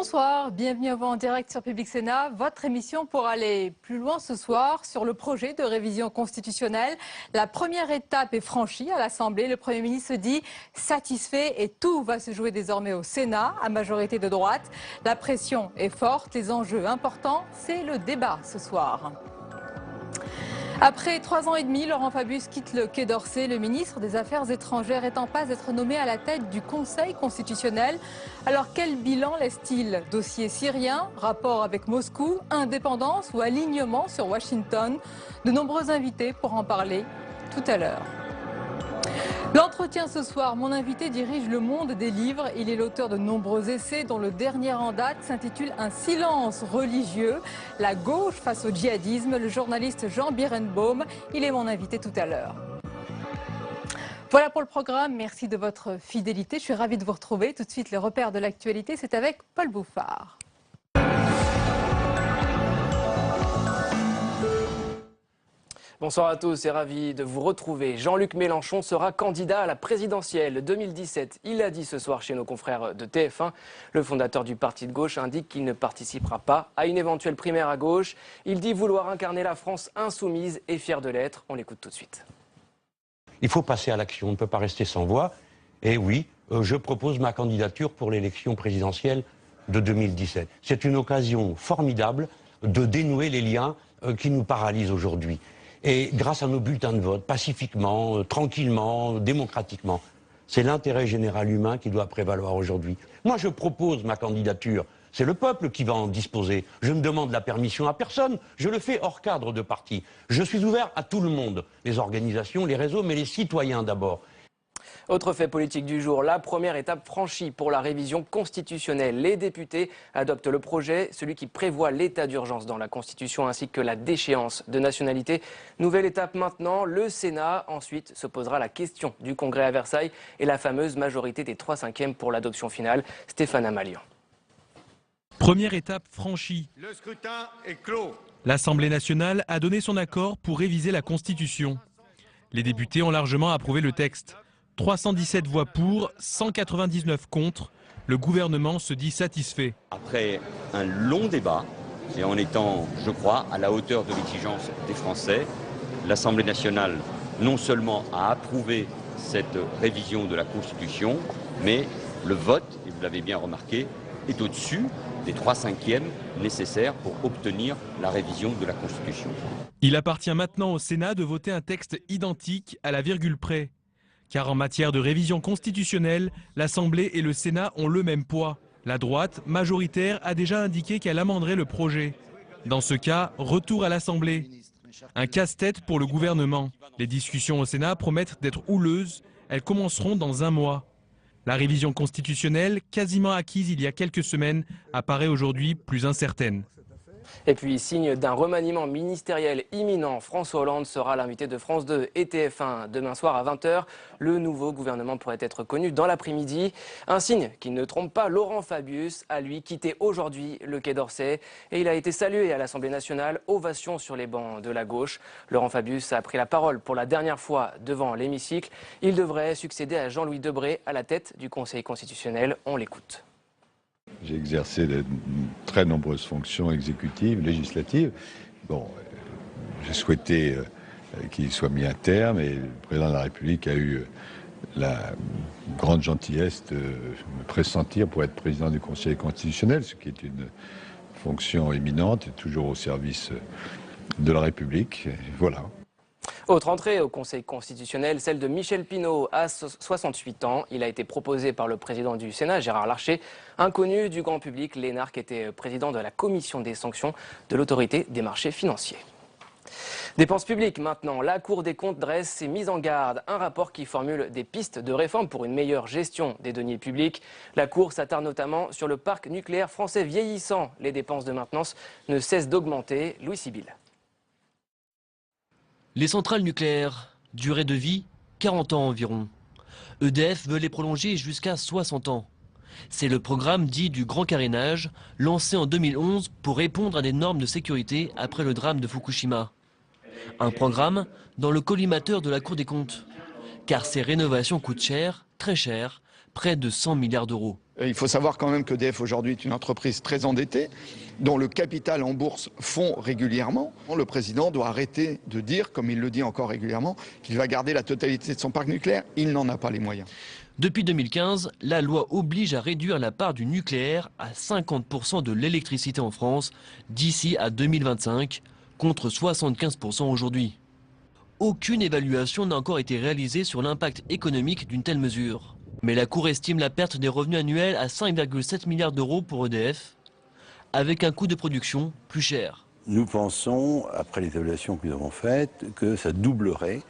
Bonsoir, bienvenue à vous en direct sur Public Sénat, votre émission pour aller plus loin ce soir sur le projet de révision constitutionnelle. La première étape est franchie à l'Assemblée. Le Premier ministre se dit satisfait et tout va se jouer désormais au Sénat, à majorité de droite. La pression est forte, les enjeux importants, c'est le débat ce soir. Après 3 ans et demi, Laurent Fabius quitte le Quai d'Orsay. Le ministre des Affaires étrangères est en passe d'être nommé à la tête du Conseil constitutionnel. Alors quel bilan laisse-t-il? Dossier syrien, rapport avec Moscou, indépendance ou alignement sur Washington? De nombreux invités pour en parler tout à l'heure. L'entretien ce soir, mon invité dirige le monde des livres. Il est l'auteur de nombreux essais dont le dernier en date s'intitule Un silence religieux, la gauche face au djihadisme. Le journaliste Jean Birenbaum, il est mon invité tout à l'heure. Voilà pour le programme, merci de votre fidélité. Je suis ravie de vous retrouver. Tout de suite, les repères de l'actualité, c'est avec Paul Bouffard. Bonsoir à tous et ravi de vous retrouver. Jean-Luc Mélenchon sera candidat à la présidentielle 2017. Il l'a dit ce soir chez nos confrères de TF1. Le fondateur du parti de gauche indique qu'il ne participera pas à une éventuelle primaire à gauche. Il dit vouloir incarner la France insoumise et fière de l'être. On l'écoute tout de suite. Il faut passer à l'action, on ne peut pas rester sans voix. Et oui, je propose ma candidature pour l'élection présidentielle de 2017. C'est une occasion formidable de dénouer les liens qui nous paralysent aujourd'hui. Et grâce à nos bulletins de vote, pacifiquement, tranquillement, démocratiquement. C'est l'intérêt général humain qui doit prévaloir aujourd'hui. Moi, je propose ma candidature. C'est le peuple qui va en disposer. Je ne demande la permission à personne. Je le fais hors cadre de parti. Je suis ouvert à tout le monde. Les organisations, les réseaux, mais les citoyens d'abord. Autre fait politique du jour, la première étape franchie pour la révision constitutionnelle. Les députés adoptent le projet, celui qui prévoit l'état d'urgence dans la Constitution ainsi que la déchéance de nationalité. Nouvelle étape maintenant, le Sénat. Ensuite se posera la question du Congrès à Versailles et la fameuse majorité des 3/5 pour l'adoption finale. Stéphane Amalian. Première étape franchie. Le scrutin est clos. L'Assemblée nationale a donné son accord pour réviser la Constitution. Les députés ont largement approuvé le texte. 317 voix pour, 199 contre. Le gouvernement se dit satisfait. Après un long débat, et en étant, je crois, à la hauteur de l'exigence des Français, l'Assemblée nationale non seulement a approuvé cette révision de la Constitution, mais le vote, et vous l'avez bien remarqué, est au-dessus des 3/5 nécessaires pour obtenir la révision de la Constitution. Il appartient maintenant au Sénat de voter un texte identique à la virgule près. Car en matière de révision constitutionnelle, l'Assemblée et le Sénat ont le même poids. La droite, majoritaire, a déjà indiqué qu'elle amenderait le projet. Dans ce cas, retour à l'Assemblée. Un casse-tête pour le gouvernement. Les discussions au Sénat promettent d'être houleuses. Elles commenceront dans 1 mois. La révision constitutionnelle, quasiment acquise il y a quelques semaines, apparaît aujourd'hui plus incertaine. Et puis, signe d'un remaniement ministériel imminent, François Hollande sera l'invité de France 2 et TF1 demain soir à 20 h. Le nouveau gouvernement pourrait être connu dans l'après-midi. Un signe qui ne trompe pas Laurent Fabius, a lui quitté aujourd'hui le Quai d'Orsay. Et il a été salué à l'Assemblée nationale, ovation sur les bancs de la gauche. Laurent Fabius a pris la parole pour la dernière fois devant l'hémicycle. Il devrait succéder à Jean-Louis Debré à la tête du Conseil constitutionnel. On l'écoute. J'ai exercé de très nombreuses fonctions exécutives, législatives. Bon, j'ai souhaité qu'il soit mis à terme et le président de la République a eu la grande gentillesse de me pressentir pour être président du Conseil constitutionnel, ce qui est une fonction éminente et toujours au service de la République. Et voilà. Autre entrée au Conseil constitutionnel, celle de Michel Pineau, à 68 ans. Il a été proposé par le président du Sénat, Gérard Larcher. Inconnu du grand public, l'énarque était président de la commission des sanctions de l'autorité des marchés financiers. Dépenses publiques maintenant. La Cour des comptes dresse ses mises en garde. Un rapport qui formule des pistes de réforme pour une meilleure gestion des deniers publics. La Cour s'attarde notamment sur le parc nucléaire français vieillissant. Les dépenses de maintenance ne cessent d'augmenter. Louis Sibyl. Les centrales nucléaires, durée de vie, 40 ans environ. EDF veut les prolonger jusqu'à 60 ans. C'est le programme dit du grand carénage, lancé en 2011 pour répondre à des normes de sécurité après le drame de Fukushima. Un programme dans le collimateur de la Cour des comptes. Car ces rénovations coûtent cher, très cher, près de 100 milliards d'euros. Il faut savoir quand même qu'EDF aujourd'hui est une entreprise très endettée, dont le capital en bourse fond régulièrement. Le président doit arrêter de dire, comme il le dit encore régulièrement, qu'il va garder la totalité de son parc nucléaire. Il n'en a pas les moyens. Depuis 2015, la loi oblige à réduire la part du nucléaire à 50% de l'électricité en France d'ici à 2025, contre 75% aujourd'hui. Aucune évaluation n'a encore été réalisée sur l'impact économique d'une telle mesure. Mais la Cour estime la perte des revenus annuels à 5,7 milliards d'euros pour EDF, avec un coût de production plus cher. Nous pensons, après les évaluations que nous avons faites, que ça doublerait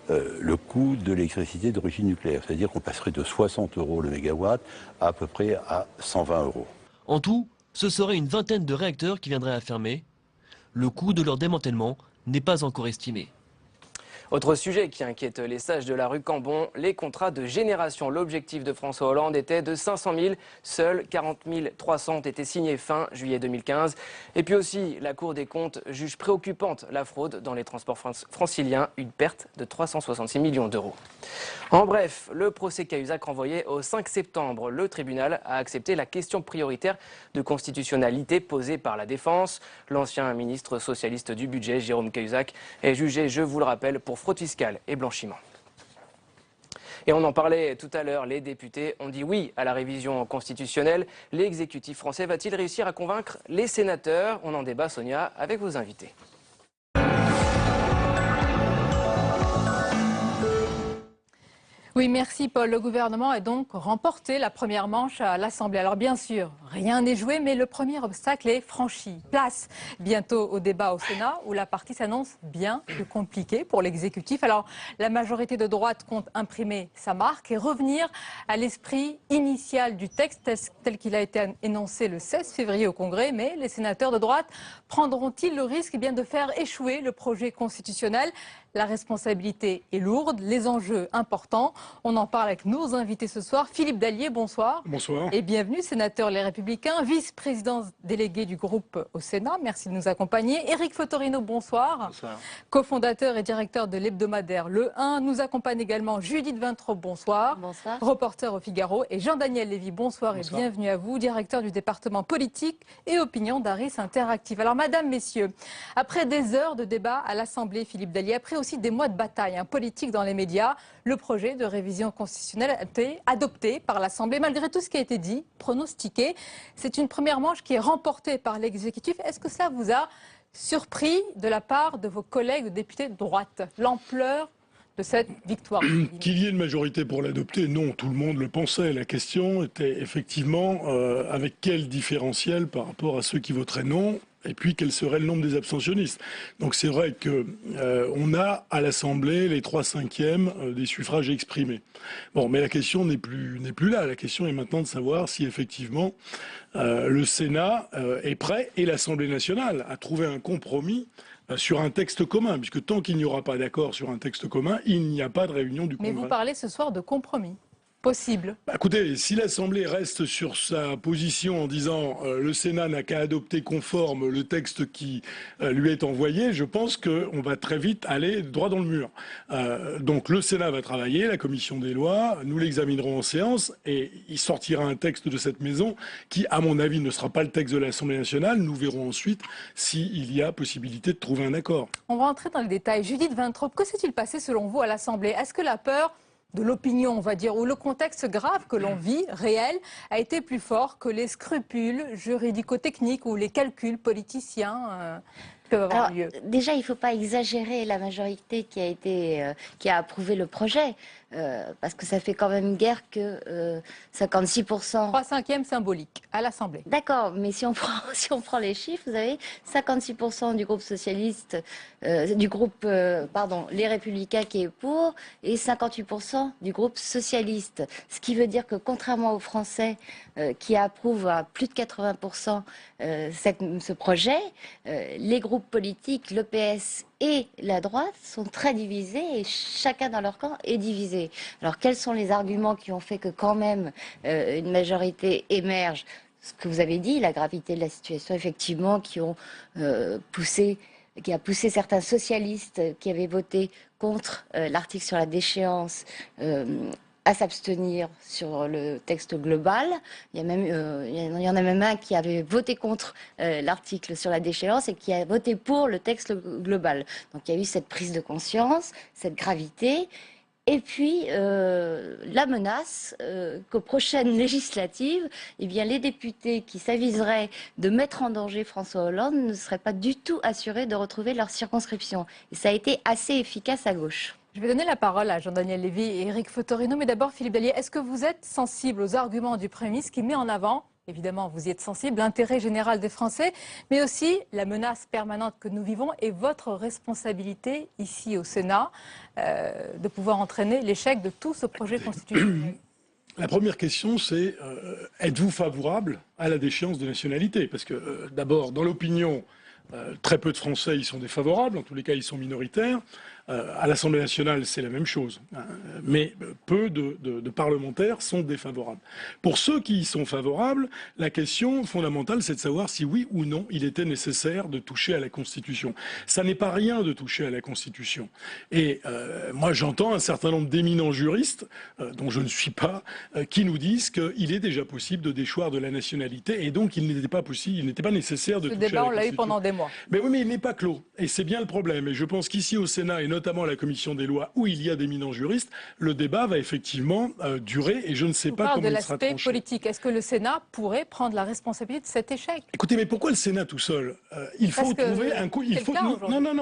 le coût de l'électricité d'origine nucléaire. C'est-à-dire qu'on passerait de 60 € le mégawatt à peu près à 120 €. En tout, ce serait une vingtaine de réacteurs qui viendraient à fermer. Le coût de leur démantèlement n'est pas encore estimé. Autre sujet qui inquiète les sages de la rue Cambon, les contrats de génération. L'objectif de François Hollande était de 500 000. Seuls 40 300 ont été signés fin juillet 2015. Et puis aussi, la Cour des comptes juge préoccupante la fraude dans les transports franciliens, une perte de 366 millions d'euros. En bref, le procès Cahuzac renvoyé au 5 septembre. Le tribunal a accepté la question prioritaire de constitutionnalité posée par la défense. L'ancien ministre socialiste du budget, Jérôme Cahuzac, est jugé, je vous le rappelle, pour fraude fiscale et blanchiment. Et on en parlait tout à l'heure, les députés ont dit oui à la révision constitutionnelle. L'exécutif français va-t-il réussir à convaincre les sénateurs? On en débat, Sonia, avec vos invités. Oui, merci Paul. Le gouvernement a donc remporté la première manche à l'Assemblée. Alors bien sûr, rien n'est joué, mais le premier obstacle est franchi. Place bientôt au débat au Sénat, où la partie s'annonce bien plus compliquée pour l'exécutif. Alors la majorité de droite compte imprimer sa marque et revenir à l'esprit initial du texte tel qu'il a été énoncé le 16 février au Congrès. Mais les sénateurs de droite prendront-ils le risque de faire échouer le projet constitutionnel? La responsabilité est lourde, les enjeux importants. On en parle avec nos invités ce soir. Philippe Dallier, bonsoir. Bonsoir. Et bienvenue, sénateur Les Républicains, vice-président délégué du groupe au Sénat. Merci de nous accompagner. Éric Fotorino, bonsoir. Bonsoir. Cofondateur et directeur de l'hebdomadaire Le 1. Nous accompagne également Judith Vintraud, bonsoir. Bonsoir. Reporter au Figaro. Et Jean-Daniel Lévy, bonsoir, bonsoir et bienvenue à vous, directeur du département politique et opinion d'Aris Interactive. Alors, madame, messieurs, après des heures de débat à l'Assemblée, Philippe Dallier, après aussi des mois de bataille politique dans les médias, le projet de révision constitutionnelle a été adopté par l'Assemblée. Malgré tout ce qui a été dit, pronostiqué, c'est une première manche qui est remportée par l'exécutif. Est-ce que ça vous a surpris de la part de vos collègues députés de droite, l'ampleur de cette victoire? Qu'il y ait une majorité pour l'adopter, non, tout le monde le pensait. La question était effectivement avec quel différentiel par rapport à ceux qui voteraient non, et puis quel serait le nombre des abstentionnistes. Donc c'est vrai qu'on a à l'Assemblée les 3/5 des suffrages exprimés. Bon, mais la question n'est plus là. La question est maintenant de savoir si effectivement le Sénat est prêt, et l'Assemblée nationale, à trouver un compromis sur un texte commun, puisque tant qu'il n'y aura pas d'accord sur un texte commun, il n'y a pas de réunion du Congrès. Mais vous parlez ce soir de compromis possible. Écoutez, si l'Assemblée reste sur sa position en disant le Sénat n'a qu'à adopter conforme le texte qui lui est envoyé, je pense qu'on va très vite aller droit dans le mur. Donc le Sénat va travailler, la commission des lois, nous l'examinerons en séance, et il sortira un texte de cette maison qui, à mon avis, ne sera pas le texte de l'Assemblée nationale. Nous verrons ensuite s'il y a possibilité de trouver un accord. On va entrer dans les détails. Judith Vintraud, que s'est-il passé selon vous à l'Assemblée? Est-ce que la peur de l'opinion, on va dire, ou le contexte grave que l'on vit, réel, a été plus fort que les scrupules juridico-techniques ou les calculs politiciens peuvent avoir lieu? Déjà, il ne faut pas exagérer la majorité qui a approuvé le projet, parce que ça fait quand même guère que 56%. 3/5 symbolique à l'Assemblée. D'accord, mais si on prend les chiffres, vous avez 56% du groupe socialiste, les Républicains qui est pour, et 58% du groupe socialiste. Ce qui veut dire que contrairement aux Français qui approuvent à plus de 80% ce projet, les groupes politiques, le PS et la droite sont très divisés, et chacun dans leur camp est divisé. Alors quels sont les arguments qui ont fait que quand même une majorité émerge? Ce que vous avez dit, la gravité de la situation, effectivement, qui a poussé certains socialistes qui avaient voté contre l'article sur la déchéance à s'abstenir sur le texte global. Il y en a même un qui avait voté contre l'article sur la déchéance et qui a voté pour le texte global. Donc il y a eu cette prise de conscience, cette gravité. Et puis, la menace qu'aux prochaines législatives, eh bien, les députés qui s'aviseraient de mettre en danger François Hollande ne seraient pas du tout assurés de retrouver leur circonscription. Et ça a été assez efficace à gauche. Je vais donner la parole à Jean-Daniel Lévy et Éric Fotorino, mais d'abord Philippe Dallier, est-ce que vous êtes sensible aux arguments du Premier ministre qui met en avant, évidemment vous y êtes sensible, l'intérêt général des Français, mais aussi la menace permanente que nous vivons et votre responsabilité ici au Sénat de pouvoir entraîner l'échec de tout ce projet constitutionnel? La première question, c'est êtes-vous favorable à la déchéance de nationalité? Parce que d'abord, dans l'opinion, très peu de Français y sont défavorables, en tous les cas ils sont minoritaires. À l'Assemblée nationale, c'est la même chose, hein, mais peu de parlementaires sont défavorables. Pour ceux qui y sont favorables, la question fondamentale, c'est de savoir si oui ou non il était nécessaire de toucher à la Constitution. Ça n'est pas rien de toucher à la Constitution. Et moi, j'entends un certain nombre d'éminents juristes, dont je ne suis pas, qui nous disent qu'il est déjà possible de déchoir de la nationalité, et donc il n'était pas possible, il n'était pas nécessaire de toucher à la Constitution. Ce débat, on l'a eu pendant des mois. Mais oui, mais il n'est pas clos, et c'est bien le problème. Et je pense qu'ici au Sénat, et notamment à la commission des lois, où il y a d'éminents juristes, le débat va effectivement durer, et je ne sais pas comment il sera tranché. De l'aspect politique, est-ce que le Sénat pourrait prendre la responsabilité de cet échec? Écoutez, mais pourquoi le Sénat tout seul? Il faut trouver un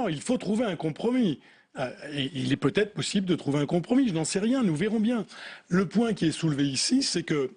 il faut trouver un compromis. Et il est peut-être possible de trouver un compromis, je n'en sais rien, nous verrons bien. Le point qui est soulevé ici, c'est que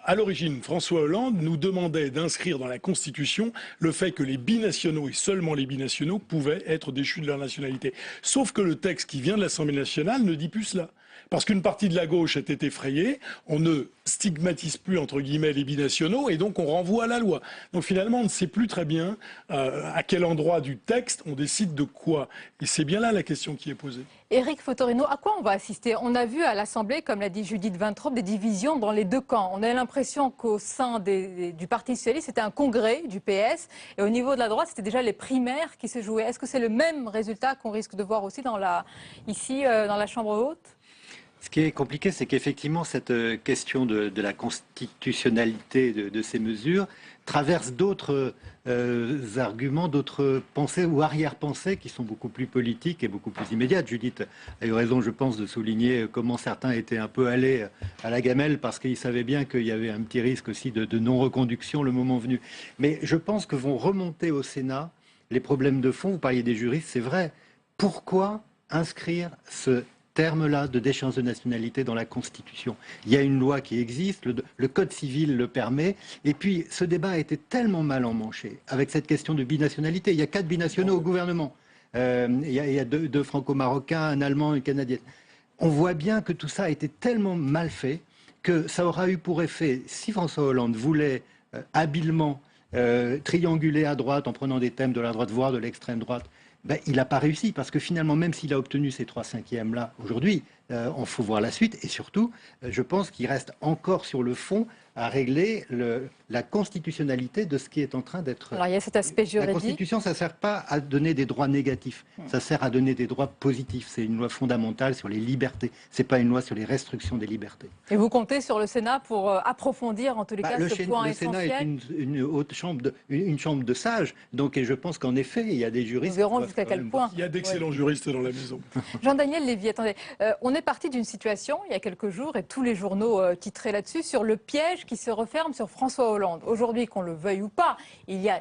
à l'origine, François Hollande nous demandait d'inscrire dans la Constitution le fait que les binationaux, et seulement les binationaux, pouvaient être déchus de leur nationalité. Sauf que le texte qui vient de l'Assemblée nationale ne dit plus cela. Parce qu'une partie de la gauche était effrayée, on ne stigmatise plus, entre guillemets, les binationaux, et donc on renvoie à la loi. Donc finalement, on ne sait plus très bien à quel endroit du texte on décide de quoi. Et c'est bien là la question qui est posée. Éric Fotorino, à quoi on va assister? On a vu à l'Assemblée, comme l'a dit Judith Vintraub, des divisions dans les deux camps. On a l'impression qu'au sein du Parti socialiste, c'était un congrès du PS, et au niveau de la droite, c'était déjà les primaires qui se jouaient. Est-ce que c'est le même résultat qu'on risque de voir aussi ici, dans la Chambre haute? Ce qui est compliqué, c'est qu'effectivement, cette question de la constitutionnalité de ces mesures traverse d'autres arguments, d'autres pensées ou arrière-pensées qui sont beaucoup plus politiques et beaucoup plus immédiates. Judith a eu raison, je pense, de souligner comment certains étaient un peu allés à la gamelle parce qu'ils savaient bien qu'il y avait un petit risque aussi de non-reconduction le moment venu. Mais je pense que vont remonter au Sénat les problèmes de fond. Vous parliez des juristes, c'est vrai. Pourquoi inscrire ce terme-là de déchéance de nationalité dans la Constitution? Il y a une loi qui existe, le Code civil le permet, et puis ce débat a été tellement mal emmanché avec cette question de binationalité. Il y a 4 binationaux au gouvernement. Il y a deux franco-marocains, un allemand et une canadienne. On voit bien que tout ça a été tellement mal fait que ça aura eu pour effet, si François Hollande voulait habilement trianguler à droite en prenant des thèmes de la droite, voire de l'extrême droite, il n'a pas réussi, parce que finalement, même s'il a obtenu ces 3/5 là aujourd'hui, il faut voir la suite. Et surtout, je pense qu'il reste encore sur le fond à régler la constitutionnalité de ce qui est en train d'être... Alors il y a cet aspect juridique. La Constitution, ça ne sert pas à donner des droits négatifs, ça sert à donner des droits positifs. C'est une loi fondamentale sur les libertés, ce n'est pas une loi sur les restrictions des libertés. Et vous comptez sur le Sénat pour approfondir en tous les cas ce point essentiel? Le Sénat est une haute chambre, une chambre de sages, donc et je pense qu'en effet, il y a des juristes... Nous verrons jusqu'à quel point. Il y a d'excellents juristes dans la maison. Jean-Daniel Lévy, attendez, on est parti d'une situation il y a quelques jours, et tous les journaux titraient là-dessus, sur le piège qui se referme sur François Hollande. Aujourd'hui, qu'on le veuille ou pas,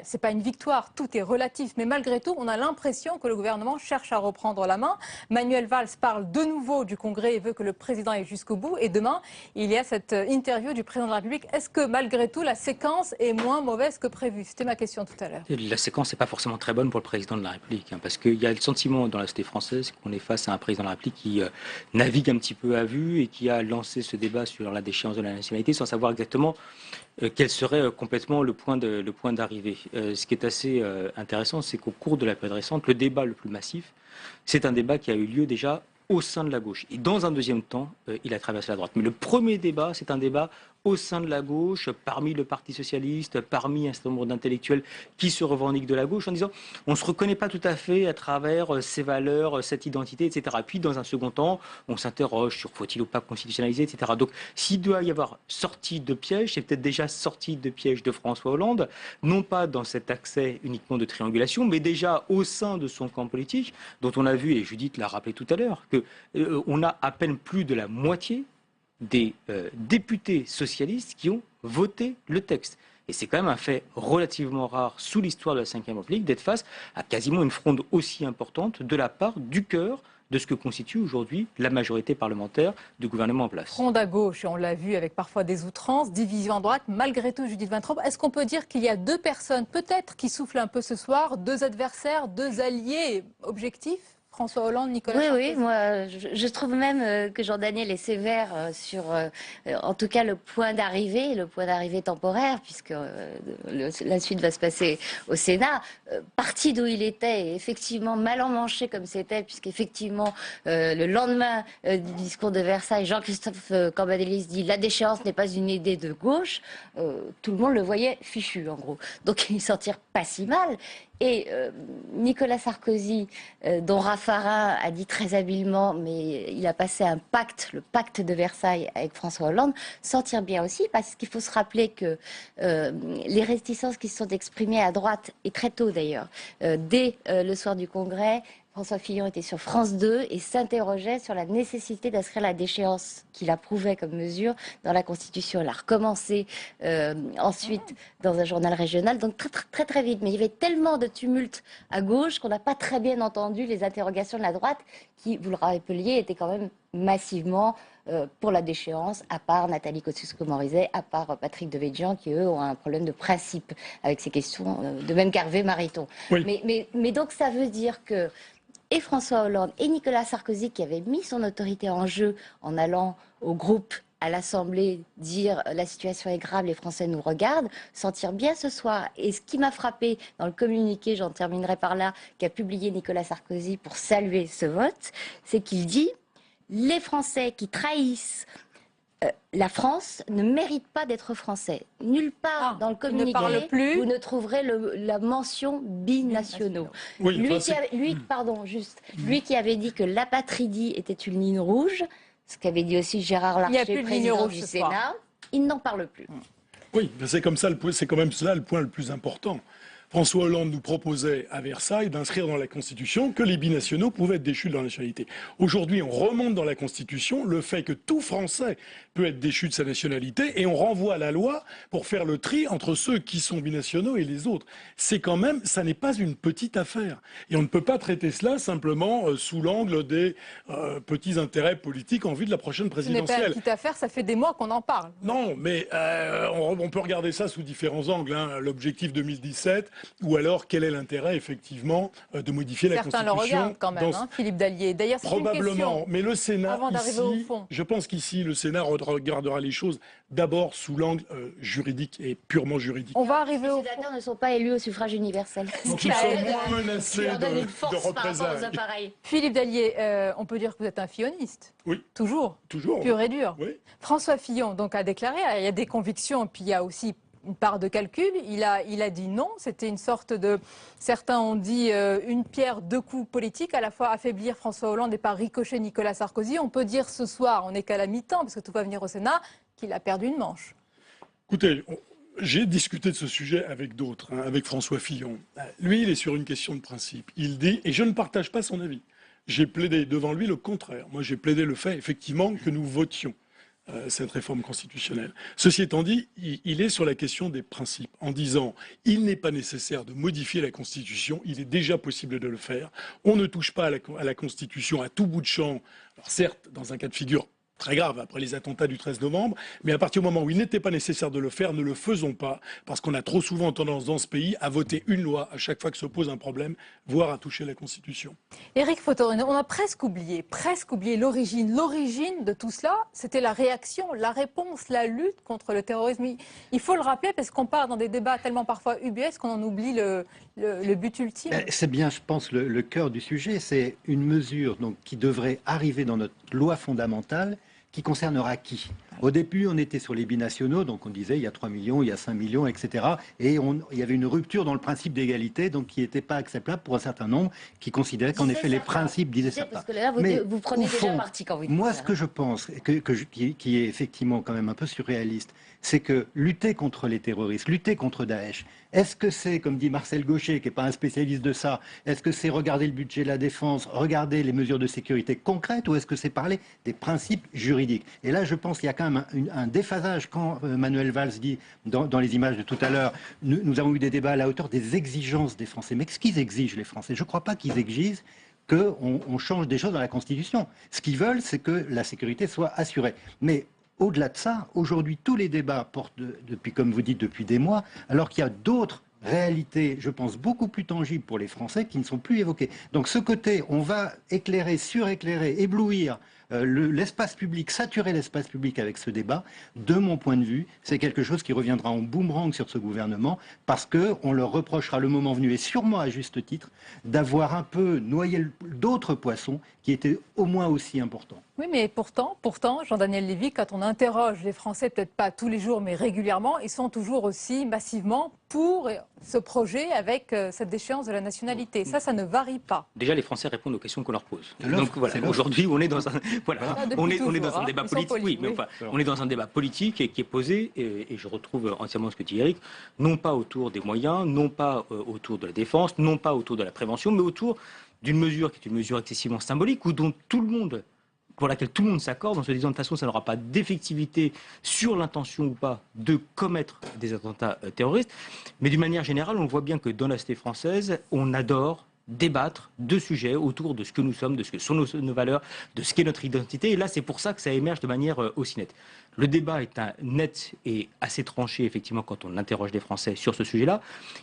c'est pas une victoire, tout est relatif, mais malgré tout, on a l'impression que le gouvernement cherche à reprendre la main. Manuel Valls parle de nouveau du Congrès et veut que le président aille jusqu'au bout. Et demain, il y a cette interview du président de la République. Est-ce que malgré tout, la séquence est moins mauvaise que prévu? C'était ma question tout à l'heure. La séquence n'est pas forcément très bonne pour le président de la République, parce qu'il y a le sentiment dans la société française qu'on est face à un président de la République qui navigue un petit peu à vue et qui a lancé ce débat sur la déchéance de la nationalité sans savoir exactement quel serait complètement le point d'arrivée. Ce qui est assez intéressant, c'est qu'au cours de la période récente, le débat le plus massif, c'est un débat qui a eu lieu déjà au sein de la gauche. Et dans un deuxième temps, il a traversé la droite. Mais le premier débat, c'est un débat au sein de la gauche, parmi le Parti socialiste, parmi un certain nombre d'intellectuels qui se revendiquent de la gauche, en disant on ne se reconnaît pas tout à fait à travers ces valeurs, cette identité, etc. Puis dans un second temps, on s'interroge sur faut-il ou pas constitutionnaliser, etc. Donc s'il doit y avoir sortie de piège, c'est peut-être déjà sortie de piège de François Hollande, non pas dans cet accès uniquement de triangulation, mais déjà au sein de son camp politique, dont on a vu, et Judith l'a rappelé tout à l'heure, qu'on a à peine plus de la moitié des députés socialistes qui ont voté le texte. Et c'est quand même un fait relativement rare sous l'histoire de la Ve République d'être face à quasiment une fronde aussi importante de la part du cœur de ce que constitue aujourd'hui la majorité parlementaire du gouvernement en place. Fronde à gauche, et on l'a vu avec parfois des outrances, division à droite, malgré tout, Judith Vintraub, est-ce qu'on peut dire qu'il y a deux personnes, peut-être, qui soufflent un peu ce soir, deux adversaires, deux alliés objectifs ? François Hollande, Nicolas Sarkozy. Oui, moi, je trouve même que Jean-Daniel est sévère sur, en tout cas, le point d'arrivée temporaire, puisque la suite va se passer au Sénat. Parti d'où il était, et effectivement mal emmanché comme c'était, puisqu'effectivement, le lendemain du discours de Versailles, Jean-Christophe Cambadélis dit « la déchéance n'est pas une idée de gauche », tout le monde le voyait fichu, en gros. Donc, il s'en tire pas si mal. Et Nicolas Sarkozy, dont Raffarin a dit très habilement, mais il a passé un pacte, le pacte de Versailles avec François Hollande, s'en tire bien aussi, parce qu'il faut se rappeler que les réticences qui se sont exprimées à droite, et très tôt d'ailleurs, dès le soir du Congrès, François Fillon était sur France 2 et s'interrogeait sur la nécessité d'inscrire la déchéance qu'il approuvait comme mesure dans la Constitution. Il a recommencé ensuite dans un journal régional, donc très vite. Mais il y avait tellement de tumulte à gauche qu'on n'a pas très bien entendu les interrogations de la droite qui, vous le rappeliez, étaient quand même massivement pour la déchéance, à part Nathalie Kosciusko-Morizet, à part Patrick Devedjian, qui eux ont un problème de principe avec ces questions, de même qu'Hervé Mariton. Oui. Mais donc ça veut dire que et François Hollande et Nicolas Sarkozy, qui avaient mis son autorité en jeu en allant au groupe à l'Assemblée dire la situation est grave, les Français nous regardent, s'en tirent bien ce soir. Et ce qui m'a frappé dans le communiqué, j'en terminerai par là, qu'a publié Nicolas Sarkozy pour saluer ce vote, c'est qu'il dit les Français qui trahissent la France ne mérite pas d'être français. Nulle part dans le communiqué, vous ne trouverez la mention binationaux. Oui, lui qui avait dit que l'apatridie était une ligne rouge, ce qu'avait dit aussi Gérard Larcher, président du Sénat, il n'en parle plus. Oui, c'est comme ça, c'est quand même cela le point le plus important. François Hollande nous proposait à Versailles d'inscrire dans la Constitution que les binationaux pouvaient être déchus de leur nationalité. Aujourd'hui, on remonte dans la Constitution le fait que tout Français peut être déchu de sa nationalité et on renvoie à la loi pour faire le tri entre ceux qui sont binationaux et les autres. C'est quand même, ça n'est pas une petite affaire. Et on ne peut pas traiter cela simplement sous l'angle des petits intérêts politiques en vue de la prochaine présidentielle. Ce n'est pas une petite affaire, ça fait des mois qu'on en parle. Non, mais on peut regarder ça sous différents angles. Hein. L'objectif 2017, ou alors quel est l'intérêt effectivement de modifier la Constitution. Certains le regardent quand même, Philippe Dallier. D'ailleurs, c'est une question. Mais le Sénat, avant d'arriver au fond. Je pense qu'ici, le Sénat regardera les choses d'abord sous l'angle juridique et purement juridique. On va arriver au fond. Les sénateurs ne sont pas élus au suffrage universel. Donc ils sont moins menacés de représailles. Philippe Dallier, on peut dire que vous êtes un filloniste. Oui. Toujours. Toujours. Pur et dur. Oui. François Fillon donc, a déclaré, il y a des convictions, puis il y a aussi une part de calcul. Il a dit non. C'était une sorte de... Certains ont dit une pierre, deux coups politiques, à la fois affaiblir François Hollande et par ricochet Nicolas Sarkozy. On peut dire ce soir, on n'est qu'à la mi-temps, parce que tout va venir au Sénat, qu'il a perdu une manche. Écoutez, j'ai discuté de ce sujet avec d'autres, avec François Fillon. Lui, il est sur une question de principe. Il dit, et je ne partage pas son avis, j'ai plaidé devant lui le contraire. Moi, j'ai plaidé le fait, effectivement, que nous votions cette réforme constitutionnelle. Ceci étant dit, il est sur la question des principes, en disant il n'est pas nécessaire de modifier la Constitution, il est déjà possible de le faire. On ne touche pas à la Constitution à tout bout de champ, alors certes, dans un cas de figure très grave après les attentats du 13 novembre, mais à partir du moment où il n'était pas nécessaire de le faire, ne le faisons pas, parce qu'on a trop souvent tendance dans ce pays à voter une loi à chaque fois que se pose un problème, voire à toucher la Constitution. Éric Fotorino, on a presque oublié l'origine. L'origine de tout cela, c'était la réaction, la réponse, la lutte contre le terrorisme. Il faut le rappeler parce qu'on part dans des débats tellement parfois ubuesques qu'on en oublie le but ultime. C'est bien, je pense, le cœur du sujet. C'est une mesure donc, qui devrait arriver dans notre loi fondamentale qui concernera qui? Au début, on était sur les binationaux, donc on disait il y a 3 millions, il y a 5 millions, etc. Et il y avait une rupture dans le principe d'égalité, donc qui n'était pas acceptable pour un certain nombre qui considéraient qu'en effet les principes disaient ça. Parce que là, vous prenez déjà parti quand vous dites moi, ça. ce que je pense, qui est effectivement quand même un peu surréaliste, c'est que lutter contre les terroristes, lutter contre Daesh, est-ce que c'est, comme dit Marcel Gauchet, qui n'est pas un spécialiste de ça, est-ce que c'est regarder le budget de la défense, regarder les mesures de sécurité concrètes, ou est-ce que c'est parler des principes juridiques? Et là, je pense qu'il y a quand même un déphasage quand Manuel Valls dit, dans les images de tout à l'heure, nous avons eu des débats à la hauteur des exigences des Français. Mais qu'est-ce qu'ils exigent, les Français? Je ne crois pas qu'ils exigent qu'on change des choses dans la Constitution. Ce qu'ils veulent, c'est que la sécurité soit assurée. Mais au-delà de ça, aujourd'hui, tous les débats portent, depuis, comme vous dites, depuis des mois, alors qu'il y a d'autres réalités, je pense, beaucoup plus tangibles pour les Français qui ne sont plus évoquées. Donc ce côté, on va éclairer, suréclairer, éblouir l'espace public, saturer l'espace public avec ce débat, de mon point de vue, c'est quelque chose qui reviendra en boomerang sur ce gouvernement, parce qu'on leur reprochera le moment venu, et sûrement à juste titre, d'avoir un peu noyé d'autres poissons qui étaient au moins aussi importants. Oui, mais pourtant, Jean-Daniel Lévy, quand on interroge les Français, peut-être pas tous les jours, mais régulièrement, ils sont toujours aussi massivement pour ce projet avec cette déchéance de la nationalité. Ça ne varie pas. Déjà, les Français répondent aux questions qu'on leur pose. Donc voilà, aujourd'hui, on est dans un, on est dans un débat politique. Oui, mais enfin, on est dans un débat politique qui est posé, et je retrouve entièrement ce que dit Eric, non pas autour des moyens, non pas autour de la défense, non pas autour de la prévention, mais autour d'une mesure qui est une mesure excessivement symbolique, ou dont tout le monde, pour laquelle tout le monde s'accorde en se disant de toute façon ça n'aura pas d'effectivité sur l'intention ou pas de commettre des attentats terroristes. Mais d'une manière générale, on voit bien que dans la société française, on adore débattre de sujets autour de ce que nous sommes, de ce que sont nos valeurs, de ce qu'est notre identité. Et là, c'est pour ça que ça émerge de manière aussi nette. Le débat est net et assez tranché, effectivement, quand on interroge les Français sur ce sujet-là.